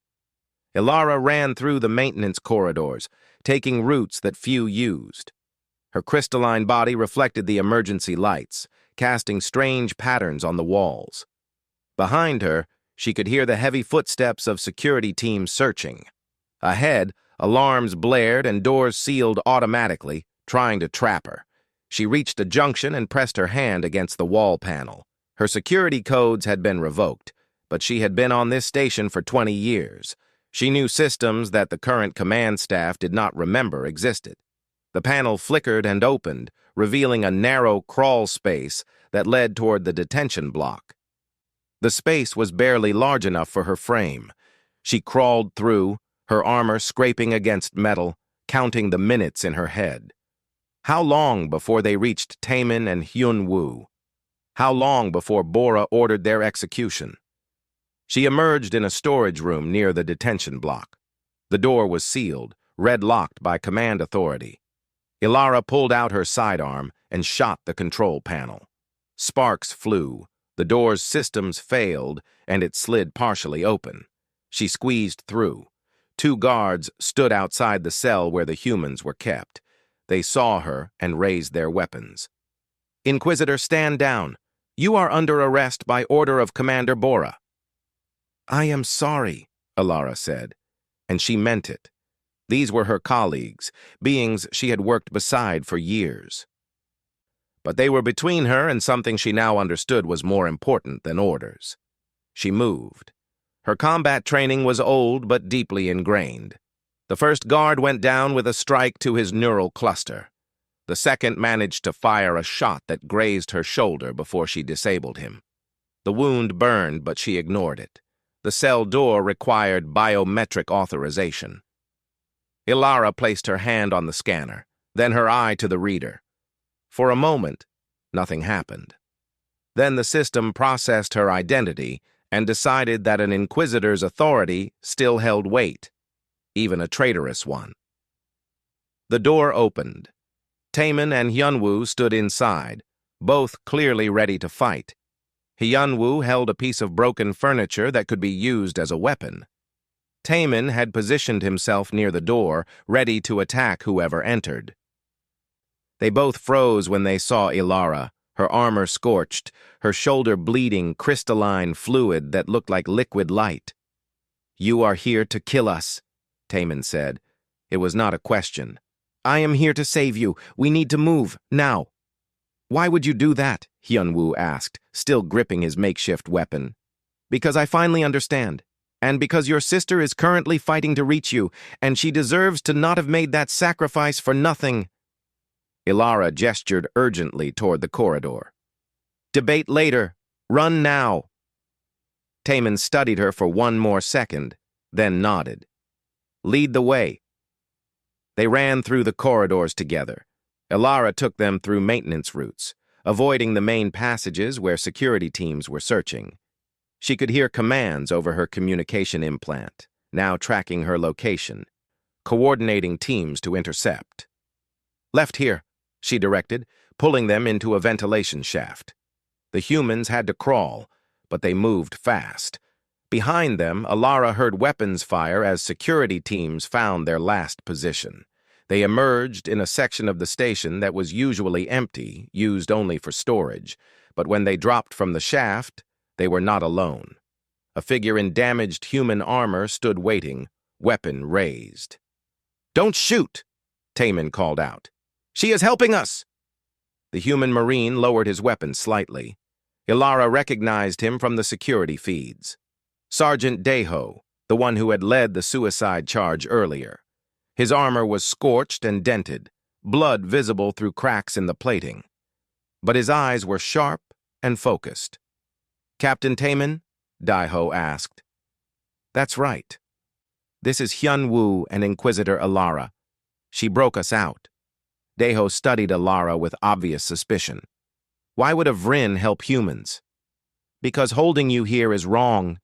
Ilara ran through the maintenance corridors, taking routes that few used. Her crystalline body reflected the emergency lights, casting strange patterns on the walls. Behind her, she could hear the heavy footsteps of security teams searching. Ahead, alarms blared and doors sealed automatically, trying to trap her. She reached a junction and pressed her hand against the wall panel. Her security codes had been revoked, but she had been on this station for 20 years. She knew systems that the current command staff did not remember existed. The panel flickered and opened, revealing a narrow crawl space that led toward the detention block. The space was barely large enough for her frame. She crawled through, her armor scraping against metal, counting the minutes in her head. How long before they reached Taemin and Hyunwoo? How long before Bora ordered their execution? She emerged in a storage room near the detention block. The door was sealed, red-locked by command authority. Ilara pulled out her sidearm and shot the control panel. Sparks flew, the door's systems failed, and it slid partially open. She squeezed through. 2 guards stood outside the cell where the humans were kept. They saw her and raised their weapons. Inquisitor, stand down. You are under arrest by order of Commander Bora. I am sorry, Ilara said, and she meant it. These were her colleagues, beings she had worked beside for years. But they were between her and something she now understood was more important than orders. She moved. Her combat training was old but deeply ingrained. The first guard went down with a strike to his neural cluster. The second managed to fire a shot that grazed her shoulder before she disabled him. The wound burned, but she ignored it. The cell door required biometric authorization. Ilara placed her hand on the scanner, then her eye to the reader. For a moment, nothing happened. Then the system processed her identity and decided that an Inquisitor's authority still held weight, even a traitorous one. The door opened. Taemin and Hyunwoo stood inside, both clearly ready to fight. Hyunwoo held a piece of broken furniture that could be used as a weapon. Taemin had positioned himself near the door, ready to attack whoever entered. They both froze when they saw Ilara, her armor scorched, her shoulder bleeding crystalline fluid that looked like liquid light. "You are here to kill us," Taemin said. It was not a question. "I am here to save you. We need to move, now." "Why would you do that?" Hyunwoo asked, still gripping his makeshift weapon. "Because I finally understand. And because your sister is currently fighting to reach you, and she deserves to not have made that sacrifice for nothing." Ilara gestured urgently toward the corridor. "Debate later. Run now." Taemin studied her for one more second, then nodded. "Lead the way." They ran through the corridors together. Ilara took them through maintenance routes, avoiding the main passages where security teams were searching. She could hear commands over her communication implant, now tracking her location, coordinating teams to intercept. "Left here," she directed, pulling them into a ventilation shaft. The humans had to crawl, but they moved fast. Behind them, Ilara heard weapons fire as security teams found their last position. They emerged in a section of the station that was usually empty, used only for storage, but when they dropped from the shaft, they were not alone. A figure in damaged human armor stood waiting, weapon raised. "Don't shoot!" Taemin called out. "She is helping us!" The human marine lowered his weapon slightly. Ilara recognized him from the security feeds. Sergeant Daeho, the one who had led the suicide charge earlier. His armor was scorched and dented, blood visible through cracks in the plating. But his eyes were sharp and focused. "Captain Taemin?" Daeho asked. "That's right. This is Hyunwoo and Inquisitor Ilara. She broke us out." Daeho studied Ilara with obvious suspicion. "Why would a Vryn help humans?" "Because holding you here is wrong.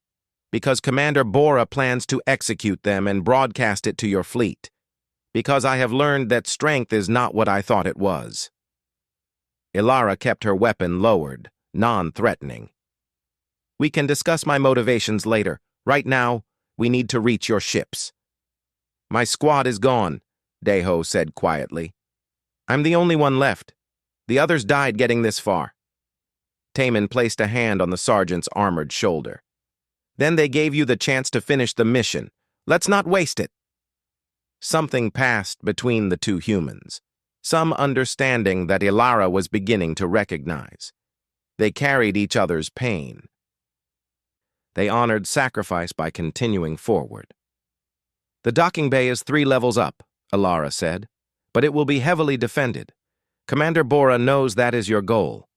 Because Commander Bora plans to execute them and broadcast it to your fleet. Because I have learned that strength is not what I thought it was." Ilara kept her weapon lowered, non-threatening. "We can discuss my motivations later. Right now, we need to reach your ships." "My squad is gone," Daeho said quietly. "I'm the only one left. The others died getting this far." Taemin placed a hand on the sergeant's armored shoulder. "Then they gave you the chance to finish the mission. Let's not waste it." Something passed between the two humans, some understanding that Ilara was beginning to recognize. They carried each other's pain. They honored sacrifice by continuing forward. "The docking bay is 3 levels up," Ilara said, "but it will be heavily defended. Commander Bora knows that is your goal."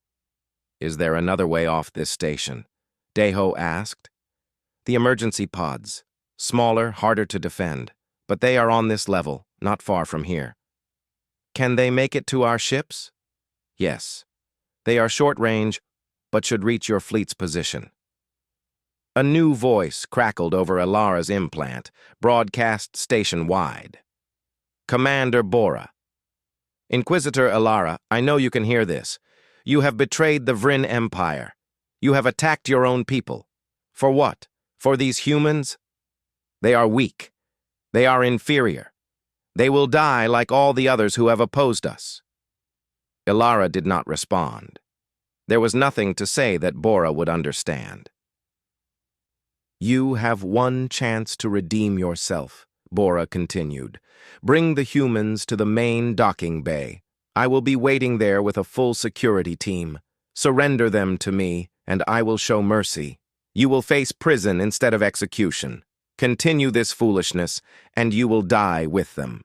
"Is there another way off this station?" Daeho asked. "The emergency pods. Smaller, harder to defend. But they are on this level, not far from here." "Can they make it to our ships?" "Yes. They are short range, but should reach your fleet's position." A new voice crackled over Ilara's implant, broadcast station-wide. "Commander Bora. Inquisitor Ilara, I know you can hear this. You have betrayed the Vryn Empire. You have attacked your own people. For what? For these humans? They are weak. They are inferior. They will die like all the others who have opposed us." Ilara did not respond. There was nothing to say that Bora would understand. "You have one chance to redeem yourself," Bora continued. "Bring the humans to the main docking bay. I will be waiting there with a full security team. Surrender them to me, and I will show mercy. You will face prison instead of execution. Continue this foolishness, and you will die with them."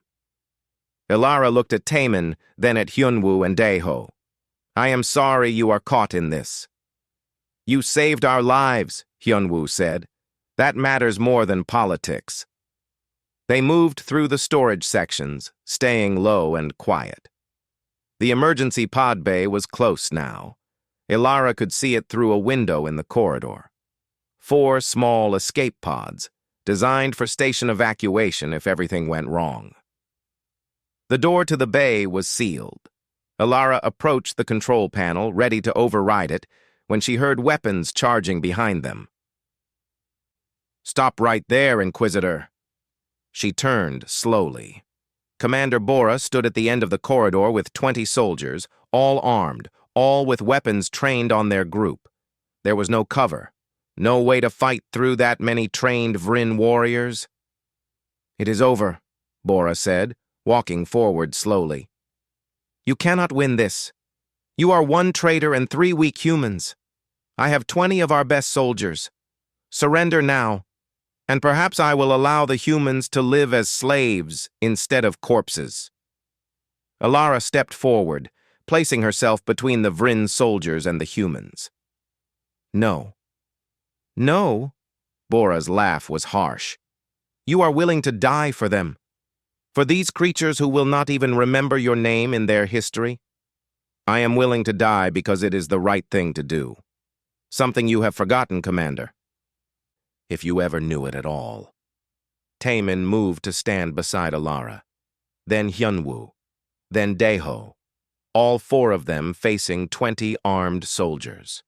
Ilara looked at Taemin, then at Hyunwoo and Daeho. "I am sorry you are caught in this." "You saved our lives," Hyunwoo said. "That matters more than politics." They moved through the storage sections, staying low and quiet. The emergency pod bay was close now. Ilara could see it through a window in the corridor. 4 small escape pods, designed for station evacuation if everything went wrong. The door to the bay was sealed. Ilara approached the control panel, ready to override it, when she heard weapons charging behind them. "Stop right there, Inquisitor." She turned slowly. Commander Bora stood at the end of the corridor with 20 soldiers, all armed, all with weapons trained on their group. There was no cover, no way to fight through that many trained Vryn warriors. "It is over," Bora said, walking forward slowly. "You cannot win this. You are 1 traitor and 3 weak humans. I have 20 of our best soldiers. Surrender now, and perhaps I will allow the humans to live as slaves instead of corpses." Alara stepped forward, placing herself between the Vryn soldiers and the humans. "No." "No?" Bora's laugh was harsh. "You are willing to die for them? For these creatures who will not even remember your name in their history? I am willing to die because it is the right thing to do. Something you have forgotten, Commander. If you ever knew it at all." Taemin moved to stand beside Alara, then Hyunwoo, then Daeho, all 4 of them facing 20 armed soldiers.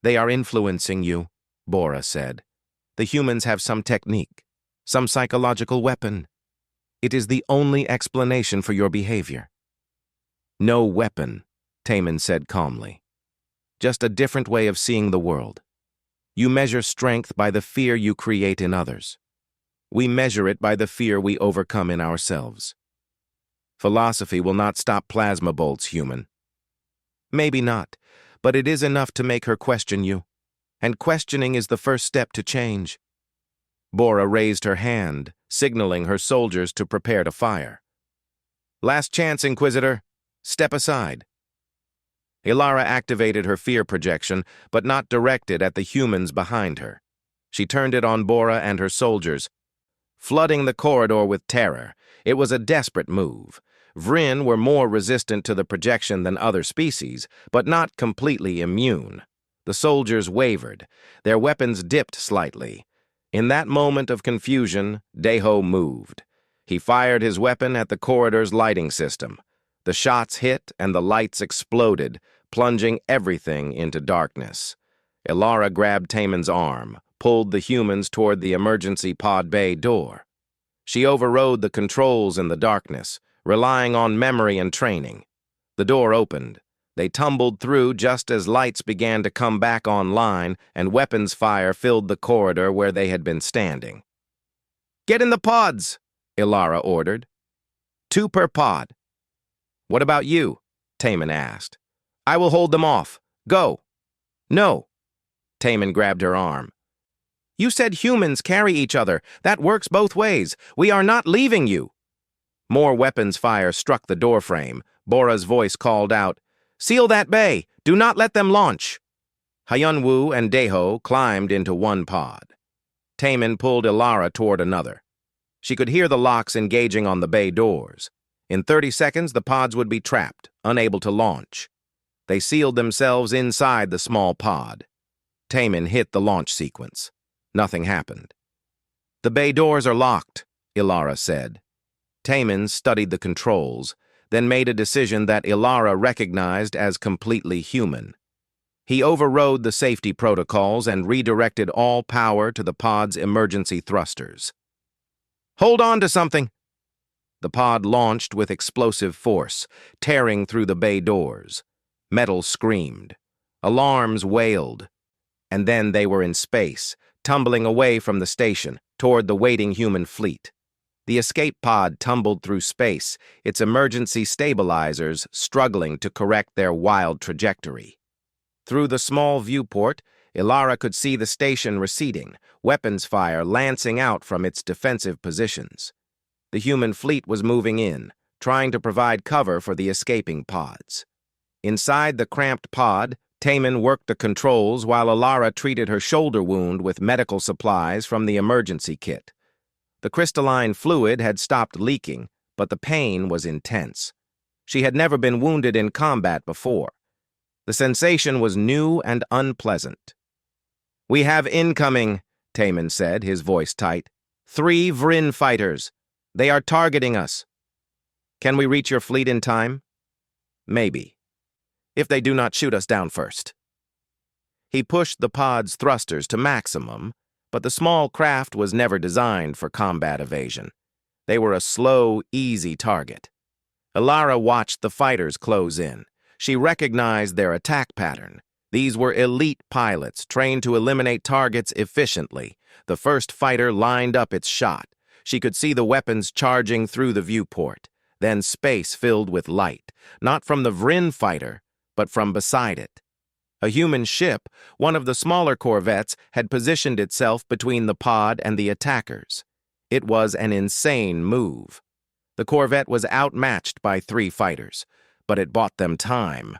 "They are influencing you," Bora said. "The humans have some technique, some psychological weapon. It is the only explanation for your behavior." "No weapon," Taemin said calmly. "Just a different way of seeing the world. You measure strength by the fear you create in others. We measure it by the fear we overcome in ourselves. Philosophy will not stop plasma bolts, human." "Maybe not, but it is enough to make her question you. And questioning is the first step to change." Bora raised her hand, signaling her soldiers to prepare to fire. "Last chance, Inquisitor. Step aside." Ilara activated her fear projection, but not directed at the humans behind her. She turned it on Bora and her soldiers, flooding the corridor with terror. It was a desperate move. Vryn were more resistant to the projection than other species, but not completely immune. The soldiers wavered. Their weapons dipped slightly. In that moment of confusion, Daeho moved. He fired his weapon at the corridor's lighting system. The shots hit and the lights exploded, plunging everything into darkness. Ilara grabbed Taemin's arm, pulled the humans toward the emergency pod bay door. She overrode the controls in the darkness, relying on memory and training. The door opened. They tumbled through just as lights began to come back online and weapons fire filled the corridor where they had been standing. "Get in the pods," Ilara ordered. 2 per pod. "What about you?" Taemin asked. "I will hold them off. Go." "No." Taemin grabbed her arm. "You said humans carry each other. That works both ways. We are not leaving you." More weapons fire struck the doorframe. Bora's voice called out, "Seal that bay! Do not let them launch!" Hyunwoo and Daeho climbed into one pod. Taemin pulled Ilara toward another. She could hear the locks engaging on the bay doors. In 30 seconds, the pods would be trapped, unable to launch. They sealed themselves inside the small pod. Taemin hit the launch sequence. Nothing happened. "The bay doors are locked," Ilara said. Taemin studied the controls, then made a decision that Ilara recognized as completely human. He overrode the safety protocols and redirected all power to the pod's emergency thrusters. "Hold on to something!" The pod launched with explosive force, tearing through the bay doors. Metal screamed. Alarms wailed. And then they were in space, tumbling away from the station, toward the waiting human fleet. The escape pod tumbled through space, its emergency stabilizers struggling to correct their wild trajectory. Through the small viewport, Ilara could see the station receding, weapons fire lancing out from its defensive positions. The human fleet was moving in, trying to provide cover for the escaping pods. Inside the cramped pod, Taemin worked the controls while Ilara treated her shoulder wound with medical supplies from the emergency kit. The crystalline fluid had stopped leaking, but the pain was intense. She had never been wounded in combat before. The sensation was new and unpleasant. "We have incoming," Taemin said, his voice tight. 3 Vryn fighters. They are targeting us. Can we reach your fleet in time? Maybe. If they do not shoot us down first. He pushed the pod's thrusters to maximum, but the small craft was never designed for combat evasion. They were a slow, easy target. Ilara watched the fighters close in. She recognized their attack pattern. These were elite pilots trained to eliminate targets efficiently. The first fighter lined up its shot. She could see the weapons charging through the viewport. Then space filled with light, not from the Vryn fighter, but from beside it. A human ship, one of the smaller corvettes, had positioned itself between the pod and the attackers. It was an insane move. The corvette was outmatched by 3 fighters, but it bought them time.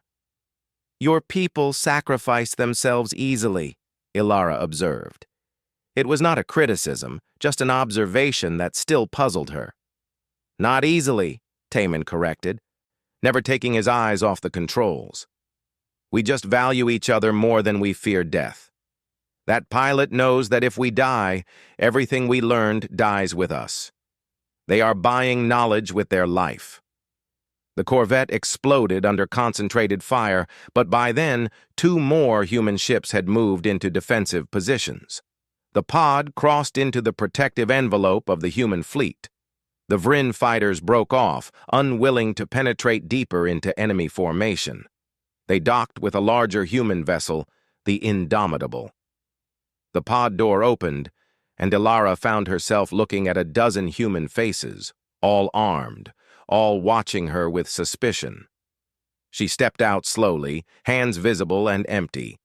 "Your people sacrifice themselves easily," Ilara observed. It was not a criticism, just an observation that still puzzled her. "Not easily," Taman corrected, never taking his eyes off the controls. "We just value each other more than we fear death. That pilot knows that if we die, everything we learned dies with us. They are buying knowledge with their life." The corvette exploded under concentrated fire, but by then, 2 more human ships had moved into defensive positions. The pod crossed into the protective envelope of the human fleet. The Vryn fighters broke off, unwilling to penetrate deeper into enemy formation. They docked with a larger human vessel, the Indomitable. The pod door opened, and Ilara found herself looking at a dozen human faces, all armed, all watching her with suspicion. She stepped out slowly, hands visible and empty.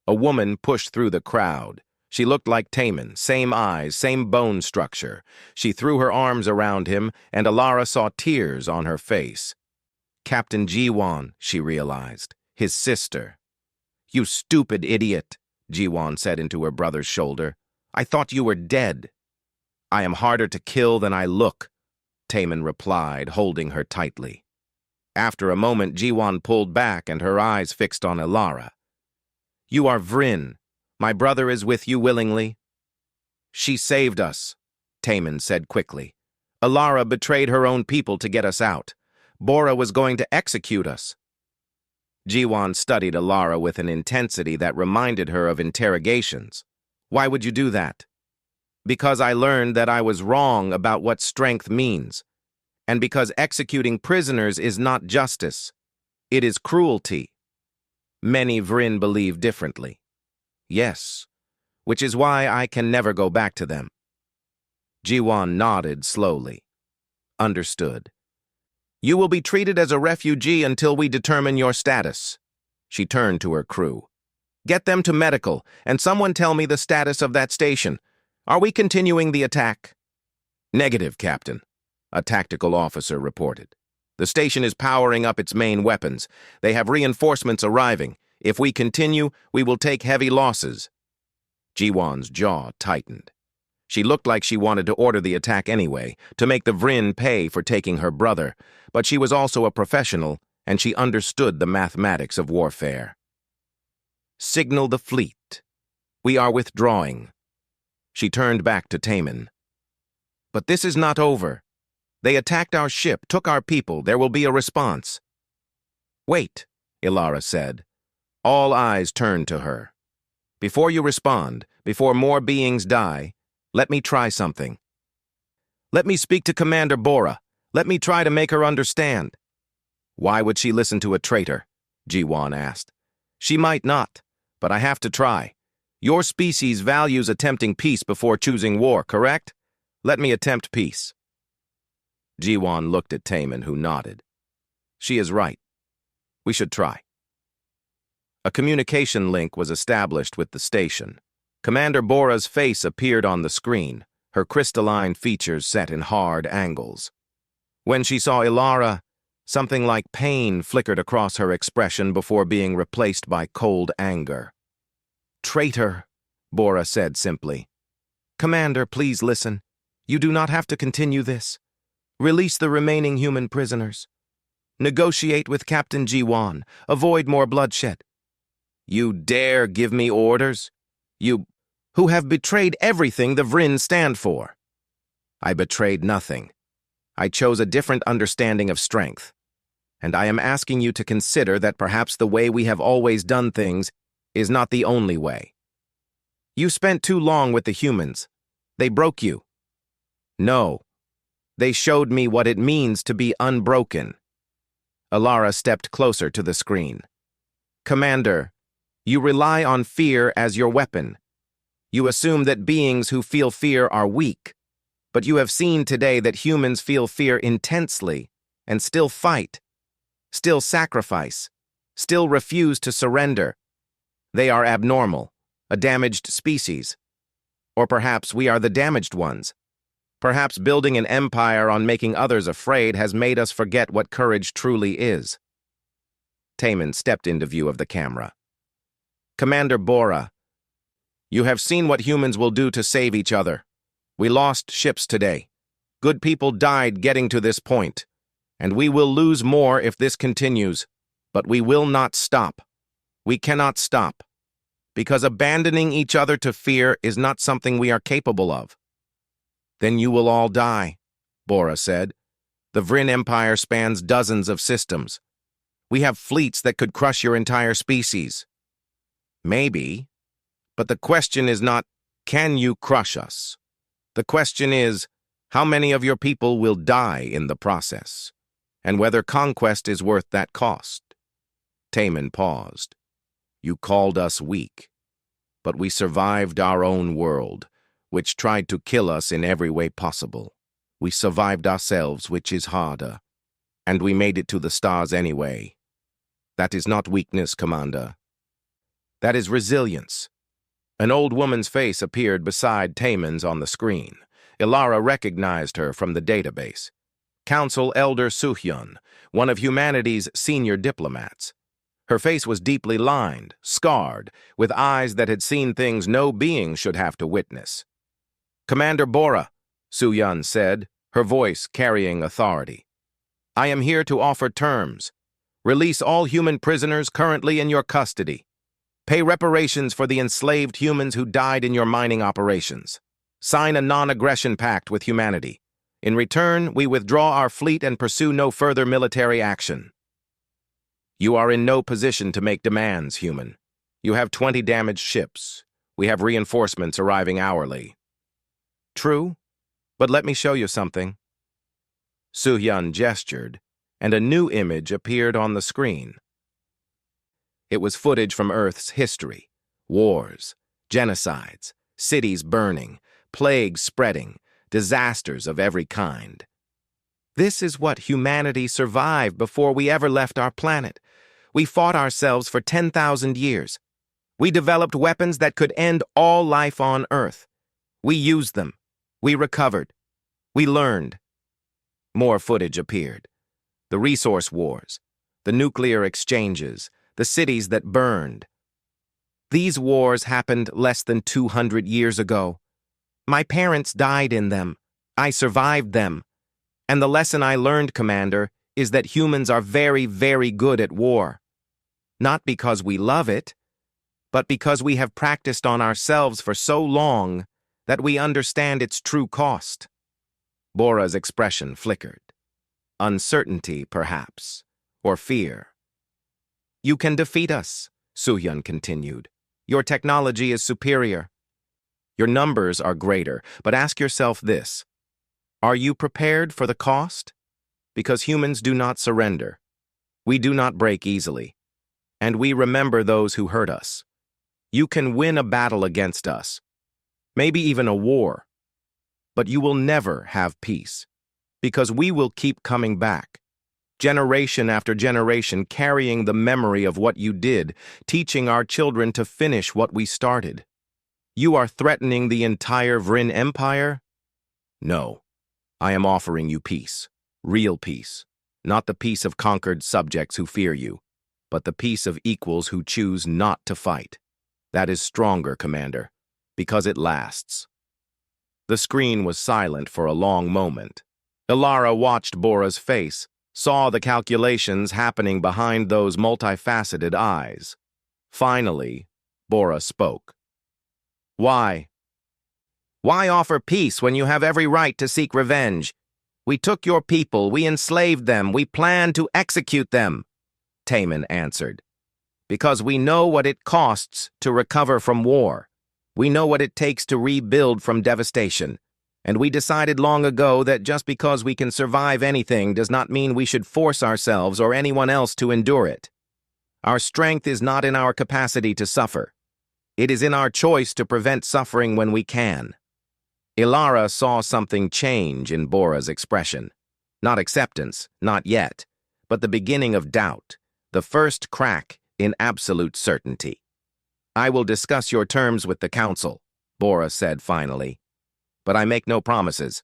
A woman pushed through the crowd. She looked like Taman, same eyes, same bone structure. She threw her arms around him, and Ilara saw tears on her face. Captain Jiwan, she realized, his sister. "You stupid idiot," Jiwan said into her brother's shoulder. "I thought you were dead." "I am harder to kill than I look," Taman replied, holding her tightly. After a moment, Jiwan pulled back and her eyes fixed on Ilara. "You are Vryn. My brother is with you willingly." "She saved us," Taman said quickly. "Ilara betrayed her own people to get us out. Bora was going to execute us." Jiwan studied Ilara with an intensity that reminded her of interrogations. "Why would you do that?" "Because I learned that I was wrong about what strength means, and because executing prisoners is not justice. It is cruelty. Many Vryn believe differently." "Yes, which is why I can never go back to them." Jiwan nodded slowly. "Understood. You will be treated as a refugee until we determine your status." She turned to her crew. "Get them to medical, and someone tell me the status of that station. Are we continuing the attack?" "Negative, Captain," a tactical officer reported. "The station is powering up its main weapons. They have reinforcements arriving. If we continue, we will take heavy losses." Jiwan's jaw tightened. She looked like she wanted to order the attack anyway, to make the Vryn pay for taking her brother, but she was also a professional, and she understood the mathematics of warfare. "Signal the fleet. We are withdrawing." She turned back to Taman. "But this is not over. They attacked our ship, took our people. There will be a response." "Wait," Ilara said. All eyes turned to her. "Before you respond, before more beings die, let me try something. Let me speak to Commander Bora. Let me try to make her understand." "Why would she listen to a traitor?" Jiwan asked. "She might not, but I have to try. Your species values attempting peace before choosing war, correct? Let me attempt peace." Jiwan looked at Taman, who nodded. "She is right. We should try." A communication link was established with the station. Commander Bora's face appeared on the screen, her crystalline features set in hard angles. When she saw Ilara, something like pain flickered across her expression before being replaced by cold anger. "Traitor," Bora said simply. "Commander, please listen. You do not have to continue this. Release the remaining human prisoners. Negotiate with Captain Jiwan. Avoid more bloodshed." "You dare give me orders? You, who have betrayed everything the Vryn stand for." "I betrayed nothing. I chose a different understanding of strength. And I am asking you to consider that perhaps the way we have always done things is not the only way. You spent too long with the humans. They broke you. No, they showed me what it means to be unbroken. Alara stepped closer to the screen. Commander, you rely on fear as your weapon. You assume that beings who feel fear are weak, but you have seen today that humans feel fear intensely and still fight, still sacrifice, still refuse to surrender. They are abnormal, a damaged species. Or perhaps we are the damaged ones. Perhaps building an empire on making others afraid has made us forget what courage truly is. Taman stepped into view of the camera. Commander Bora, you have seen what humans will do to save each other. We lost ships today. Good people died getting to this point. And we will lose more if this continues. But we will not stop. We cannot stop. Because abandoning each other to fear is not something we are capable of. Then you will all die, Bora said. The Vryn Empire spans dozens of systems. We have fleets that could crush your entire species. Maybe. But the question is not, can you crush us? The question is, how many of your people will die in the process? And whether conquest is worth that cost. Taman paused. You called us weak. But we survived our own world, which tried to kill us in every way possible. We survived ourselves, which is harder. And we made it to the stars anyway. That is not weakness, Commander. That is resilience. An old woman's face appeared beside Taman's on the screen. Alara recognized her from the database. Council Elder Suhyun, one of humanity's senior diplomats. Her face was deeply lined, scarred, with eyes that had seen things no being should have to witness. Commander Bora, Suhyun said, her voice carrying authority. I am here to offer terms. Release all human prisoners currently in your custody. Pay reparations for the enslaved humans who died in your mining operations. Sign a non-aggression pact with humanity. In return, we withdraw our fleet and pursue no further military action. You are in no position to make demands, human. You have 20 damaged ships. We have reinforcements arriving hourly. True, but let me show you something. Suhyun gestured, and a new image appeared on the screen. It was footage from Earth's history. Wars, genocides, cities burning, plagues spreading, disasters of every kind. This is what humanity survived before we ever left our planet. We fought ourselves for 10,000 years. We developed weapons that could end all life on Earth. We used them. We recovered. We learned. More footage appeared. The resource wars, the nuclear exchanges, the cities that burned. These wars happened less than 200 years ago. My parents died in them. I survived them. And the lesson I learned, Commander, is that humans are very, very good at war. Not because we love it, but because we have practiced on ourselves for so long that we understand its true cost. Bora's expression flickered. Uncertainty, perhaps, or fear. You can defeat us, Suhyun continued. Your technology is superior. Your numbers are greater, but ask yourself this. Are you prepared for the cost? Because humans do not surrender. We do not break easily. And we remember those who hurt us. You can win a battle against us, maybe even a war, but you will never have peace, because we will keep coming back, generation after generation, carrying the memory of what you did, teaching our children to finish what we started. You are threatening the entire Vryn Empire? No, I am offering you peace, real peace, not the peace of conquered subjects who fear you, but the peace of equals who choose not to fight. That is stronger, Commander, because it lasts. The screen was silent for a long moment. Alara watched Bora's face, saw the calculations happening behind those multifaceted eyes. Finally, Bora spoke. Why? Why offer peace when you have every right to seek revenge? We took your people, we enslaved them, we planned to execute them, Taman answered. because we know what it costs to recover from war. We know what it takes to rebuild from devastation. And we decided long ago that just because we can survive anything does not mean we should force ourselves or anyone else to endure it. Our strength is not in our capacity to suffer. It is in our choice to prevent suffering when we can. Ilara saw something change in Bora's expression. Not acceptance, not yet, but the beginning of doubt, the first crack in absolute certainty. "I will discuss your terms with the council," Bora said finally, "but I make no promises."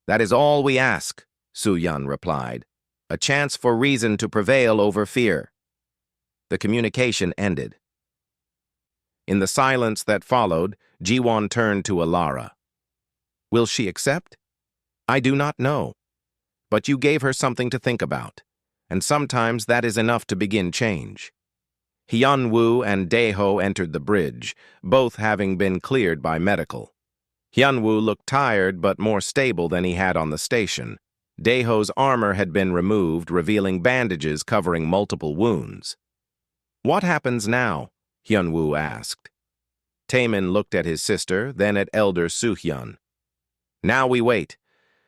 "That is all we ask," Su-Yun replied, "a chance for reason to prevail over fear." The communication ended. In the silence that followed, Jiwon turned to Ilara. "Will she accept?" "I do not know. But you gave her something to think about, and sometimes that is enough to begin change." Hyunwoo and Daeho entered the bridge, both having been cleared by medical. Hyunwoo looked tired but more stable than he had on the station. Daeho's armor had been removed, revealing bandages covering multiple wounds. "What happens now?" Hyunwoo asked. Taemin looked at his sister, then at elder Soo-hyun. "Now we wait,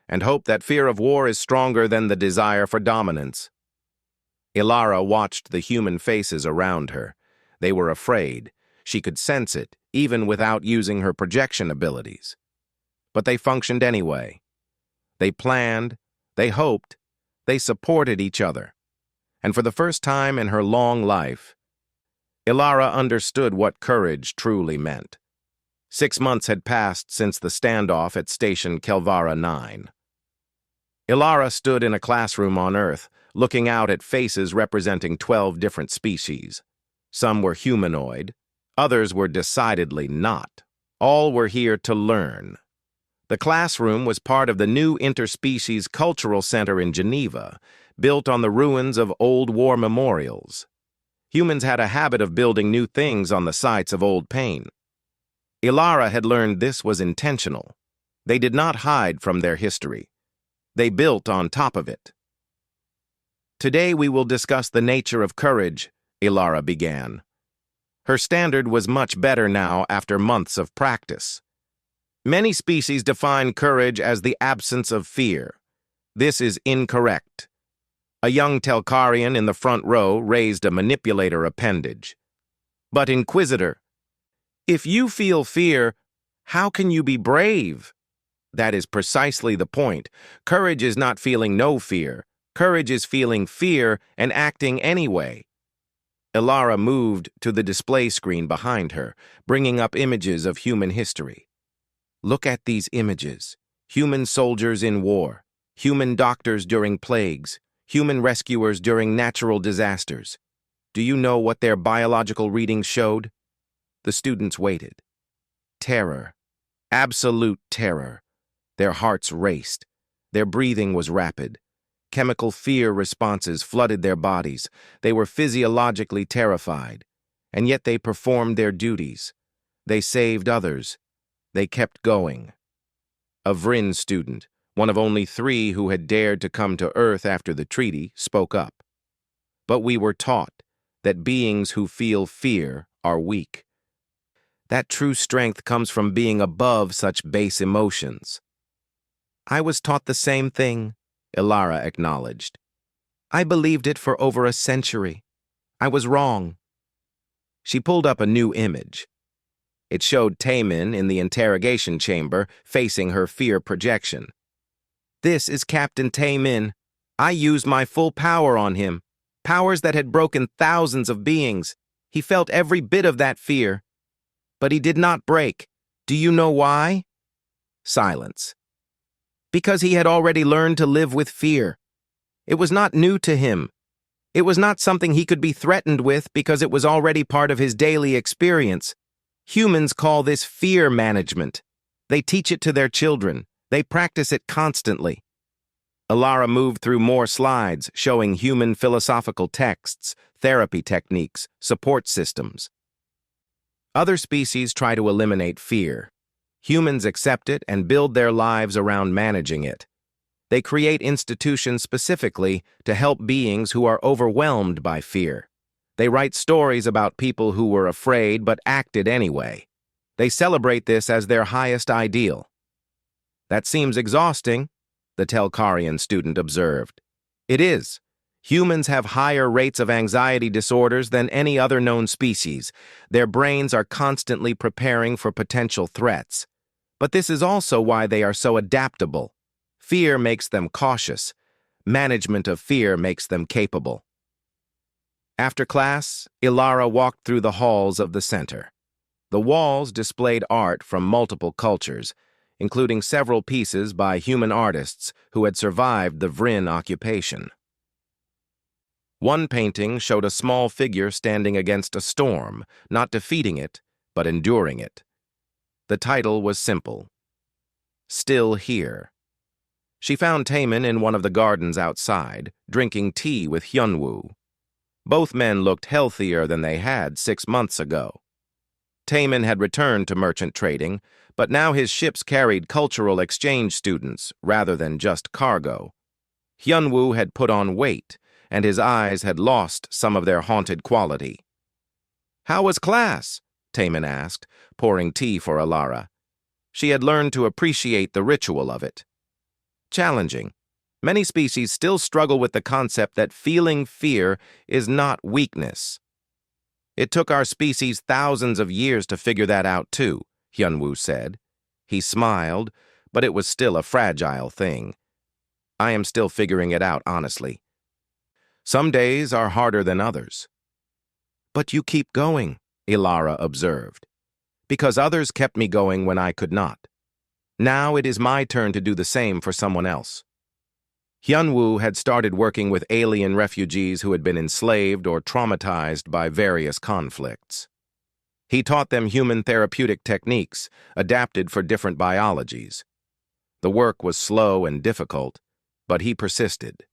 and hope that fear of war is stronger than the desire for dominance." Ilara watched the human faces around her. They were afraid. She could sense it, even without using her projection abilities. But they functioned anyway. They planned, they hoped, they supported each other. And for the first time in her long life, Ilara understood what courage truly meant. 6 months had passed since the standoff at Station Kelvara 9. Ilara stood in a classroom on Earth, looking out at faces representing 12 different species. Some were humanoid, others were decidedly not. All were here to learn. The classroom was part of the new Interspecies Cultural Center in Geneva, built on the ruins of old war memorials. Humans had a habit of building new things on the sites of old pain. Ilara had learned this was intentional. They did not hide from their history. They built on top of it. "Today we will discuss the nature of courage," Ilara began. Her standard was much better now after months of practice. "Many species define courage as the absence of fear. This is incorrect." A young Telkarian in the front row raised a manipulator appendage. "But Inquisitor, if you feel fear, how can you be brave?" "That is precisely the point. Courage is not feeling no fear. Courage is feeling fear and acting anyway." Ilara moved to the display screen behind her, bringing up images of human history. "Look at these images. Human soldiers in war, human doctors during plagues, human rescuers during natural disasters. Do you know what their biological readings showed?" The students waited. Terror. Absolute terror. Their hearts raced. Their breathing was rapid. Chemical fear responses flooded their bodies. They were physiologically terrified. And yet they performed their duties. They saved others. They kept going. A Vryn student, one of only 3 who had dared to come to Earth after the treaty, spoke up. "But we were taught that beings who feel fear are weak. That true strength comes from being above such base emotions." "I was taught the same thing," Ilara acknowledged. "I believed it for over a century. I was wrong." She pulled up a new image. It showed Taemin in the interrogation chamber, facing her fear projection. "This is Captain Taemin. I used my full power on him, powers that had broken thousands of beings. He felt every bit of that fear. But he did not break. Do you know why?" Silence. "Because he had already learned to live with fear. It was not new to him. It was not something he could be threatened with because it was already part of his daily experience. Humans call this fear management. They teach it to their children. They practice it constantly." Ilara moved through more slides showing human philosophical texts, therapy techniques, support systems. Other species try to eliminate fear. Humans accept it and build their lives around managing it. They create institutions specifically to help beings who are overwhelmed by fear. They write stories about people who were afraid but acted anyway. They celebrate this as their highest ideal. That seems exhausting, the Telkarian student observed. It is. Humans have higher rates of anxiety disorders than any other known species. Their brains are constantly preparing for potential threats. But this is also why they are so adaptable. Fear makes them cautious. Management of fear makes them capable. After class, Ilara walked through the halls of the center. The walls displayed art from multiple cultures, including several pieces by human artists who had survived the Vryn occupation. One painting showed a small figure standing against a storm, not defeating it, but enduring it. The title was simple: Still Here. She found Taemin in one of the gardens outside, drinking tea with Hyunwoo. Both men looked healthier than they had 6 months ago. Taemin had returned to merchant trading, but now his ships carried cultural exchange students rather than just cargo. Hyunwoo had put on weight, and his eyes had lost some of their haunted quality. "How was class?" Taemin asked, pouring tea for Ilara. She had learned to appreciate the ritual of it. Challenging. Many species still struggle with the concept that feeling fear is not weakness. It took our species thousands of years to figure that out too, Hyunwoo said. He smiled, but it was still a fragile thing. I am still figuring it out, honestly. Some days are harder than others. But you keep going, Ilara observed, because others kept me going when I could not. Now it is my turn to do the same for someone else. Hyunwoo had started working with alien refugees who had been enslaved or traumatized by various conflicts. He taught them human therapeutic techniques adapted for different biologies. The work was slow and difficult, but he persisted.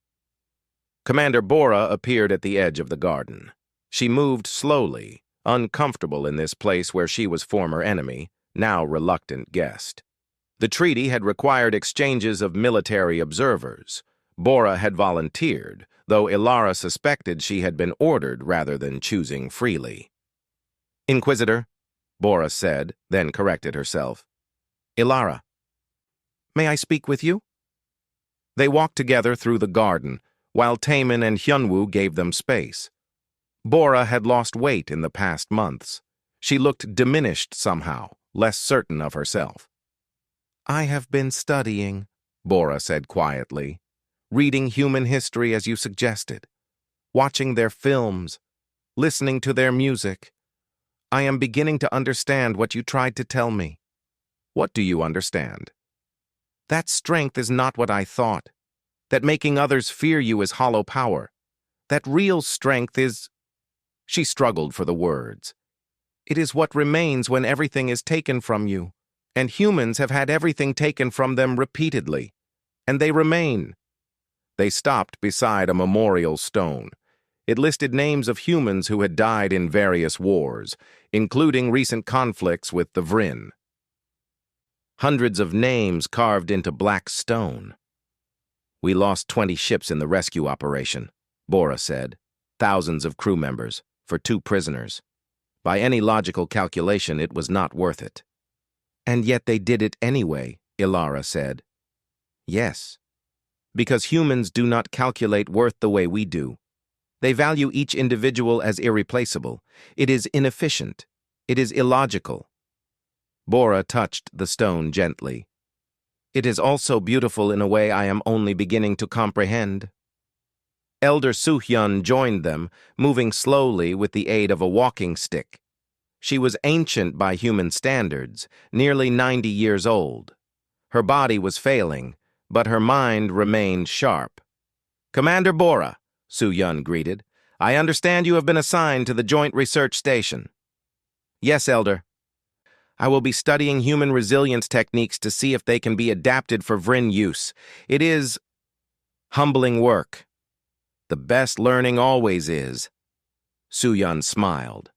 Commander Bora appeared at the edge of the garden. She moved slowly, uncomfortable in this place where she was former enemy, now reluctant guest. The treaty had required exchanges of military observers. Bora had volunteered, though Ilara suspected she had been ordered rather than choosing freely. "Inquisitor," Bora said, then corrected herself. "Ilara, may I speak with you?" They walked together through the garden, while Taemin and Hyunwoo gave them space. Bora had lost weight in the past months. She looked diminished somehow, less certain of herself. "I have been studying," Bora said quietly, "reading human history as you suggested, watching their films, listening to their music. I am beginning to understand what you tried to tell me." "What do you understand?" "That strength is not what I thought. That making others fear you is hollow power. That real strength is—" She struggled for the words. "It is what remains when everything is taken from you. And humans have had everything taken from them repeatedly. And they remain." They stopped beside a memorial stone. It listed names of humans who had died in various wars, including recent conflicts with the Vryn. Hundreds of names carved into black stone. "We lost 20 ships in the rescue operation," Bora said. "Thousands of crew members, for 2 prisoners. By any logical calculation, it was not worth it." "And yet they did it anyway," Ilara said. "Yes. Because humans do not calculate worth the way we do. They value each individual as irreplaceable. It is inefficient. It is illogical." Bora touched the stone gently. "It is also beautiful in a way I am only beginning to comprehend." Elder Soo-hyun joined them, moving slowly with the aid of a walking stick. She was ancient by human standards, nearly 90 years old. Her body was failing, but her mind remained sharp. "Commander Bora," Soo-hyun greeted, "I understand you have been assigned to the Joint Research Station." "Yes, Elder. I will be studying human resilience techniques to see if they can be adapted for Vryn use. It is humbling work. The best learning always is." Soo-hyun smiled.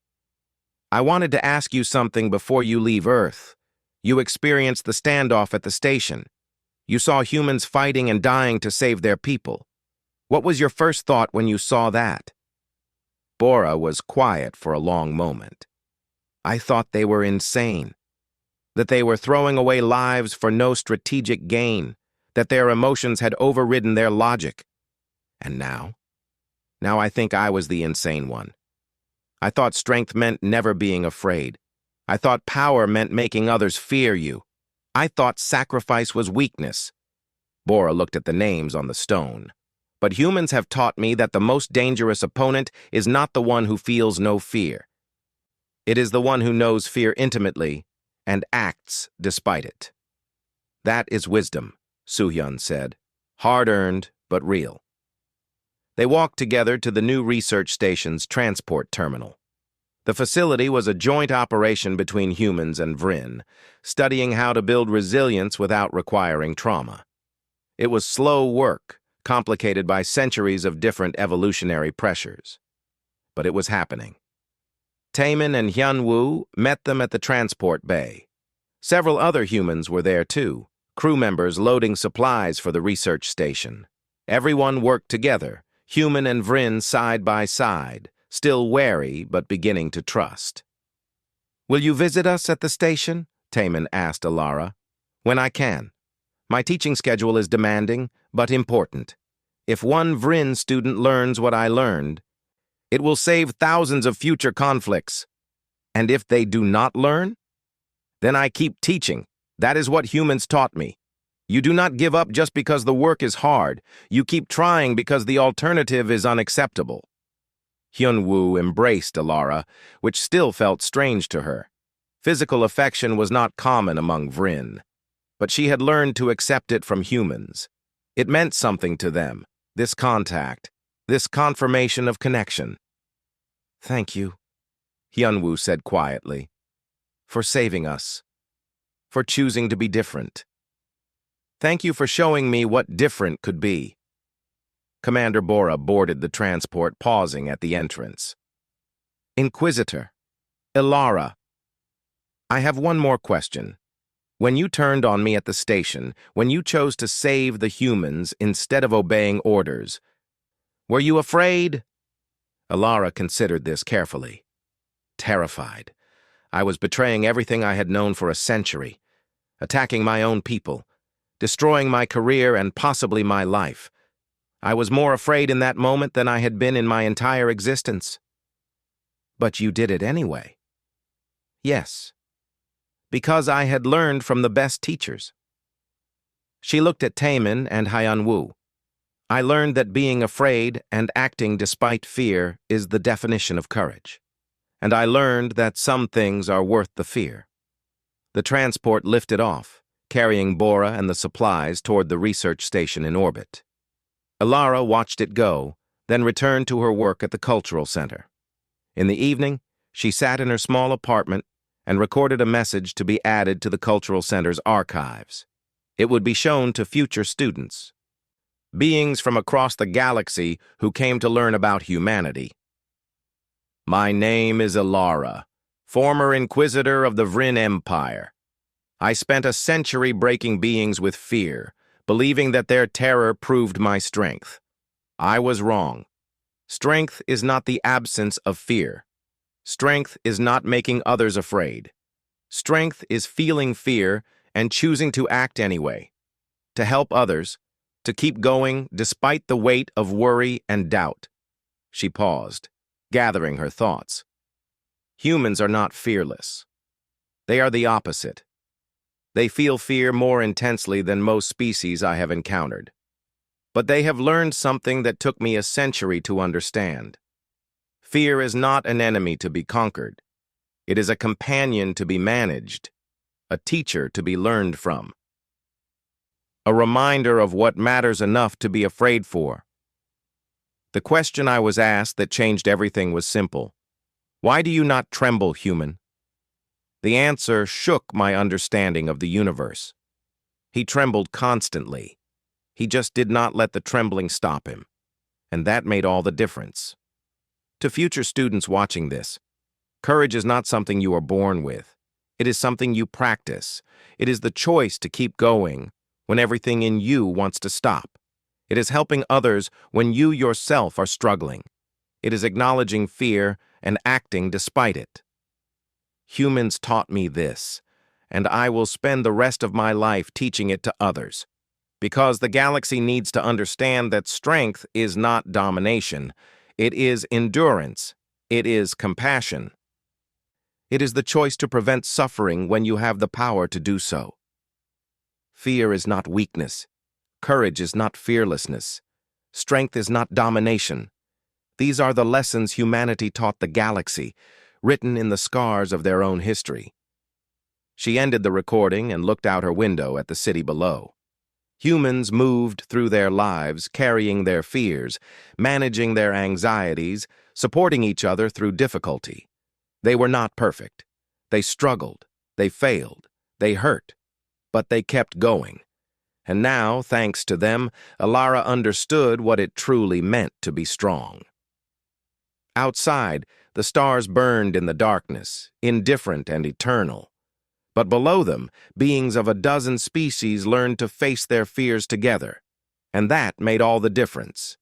"I wanted to ask you something before you leave Earth. You experienced the standoff at the station. You saw humans fighting and dying to save their people. What was your first thought when you saw that?" Bora was quiet for a long moment. I thought they were insane, that they were throwing away lives for no strategic gain, that their emotions had overridden their logic. And now? Now I think I was the insane one. I thought strength meant never being afraid. I thought power meant making others fear you. I thought sacrifice was weakness. Bora looked at the names on the stone. But humans have taught me that the most dangerous opponent is not the one who feels no fear. It is the one who knows fear intimately and acts despite it. That is wisdom, Soo-hyun said. Hard-earned, but real. They walked together to the new research station's transport terminal. The facility was a joint operation between humans and Vryn, studying how to build resilience without requiring trauma. It was slow work, complicated by centuries of different evolutionary pressures. But it was happening. Taemin and Hyunwoo met them at the transport bay. Several other humans were there too, crew members loading supplies for the research station. Everyone worked together, human and Vryn side by side, still wary but beginning to trust. "Will you visit us at the station?" Taemin asked Alara. "When I can. My teaching schedule is demanding, but important. If one Vryn student learns what I learned, it will save thousands of future conflicts. And if they do not learn, then I keep teaching. That is what humans taught me. You do not give up just because the work is hard. You keep trying because the alternative is unacceptable." Hyunwoo embraced Alara, which still felt strange to her. Physical affection was not common among Vryn, but she had learned to accept it from humans. It meant something to them, this contact, this confirmation of connection. "Thank you," Hyunwoo said quietly, "for saving us, for choosing to be different. Thank you for showing me what different could be." Commander Bora boarded the transport, pausing at the entrance. "Inquisitor, Alara, I have one more question. When you turned on me at the station, when you chose to save the humans instead of obeying orders, were you afraid?" Alara considered this carefully. Terrified. I was betraying everything I had known for a century, attacking my own people, destroying my career and possibly my life. I was more afraid in that moment than I had been in my entire existence. "But you did it anyway." "Yes. Because I had learned from the best teachers." She looked at Taemin and Hyunwoo. "I learned that being afraid and acting despite fear is the definition of courage. And I learned that some things are worth the fear." The transport lifted off, carrying Bora and the supplies toward the research station in orbit. Alara watched it go, then returned to her work at the cultural center. In the evening, she sat in her small apartment and recorded a message to be added to the cultural center's archives. It would be shown to future students, beings from across the galaxy who came to learn about humanity. "My name is Alara, former Inquisitor of the Vryn Empire. I spent a century breaking beings with fear, believing that their terror proved my strength. I was wrong. Strength is not the absence of fear. Strength is not making others afraid. Strength is feeling fear and choosing to act anyway, to help others, to keep going despite the weight of worry and doubt." She paused, gathering her thoughts. Humans are not fearless. They are the opposite. They feel fear more intensely than most species I have encountered. But they have learned something that took me a century to understand. Fear is not an enemy to be conquered. It is a companion to be managed, a teacher to be learned from, a reminder of what matters enough to be afraid for. The question I was asked that changed everything was simple. "Why do you not tremble, human?" The answer shook my understanding of the universe. He trembled constantly. He just did not let the trembling stop him. And that made all the difference. To future students watching this, courage is not something you are born with. It is something you practice. It is the choice to keep going when everything in you wants to stop. It is helping others when you yourself are struggling. It is acknowledging fear and acting despite it. Humans taught me this, and I will spend the rest of my life teaching it to others. Because the galaxy needs to understand that strength is not domination. It is endurance. It is compassion. It is the choice to prevent suffering when you have the power to do so. Fear is not weakness. Courage is not fearlessness. Strength is not domination. These are the lessons humanity taught the galaxy, written in the scars of their own history. She ended the recording and looked out her window at the city below. Humans moved through their lives, carrying their fears, managing their anxieties, supporting each other through difficulty. They were not perfect. They struggled. They failed. They hurt. But they kept going. And now, thanks to them, Alara understood what it truly meant to be strong. Outside, the stars burned in the darkness, indifferent and eternal. But below them, beings of a dozen species learned to face their fears together. And that made all the difference.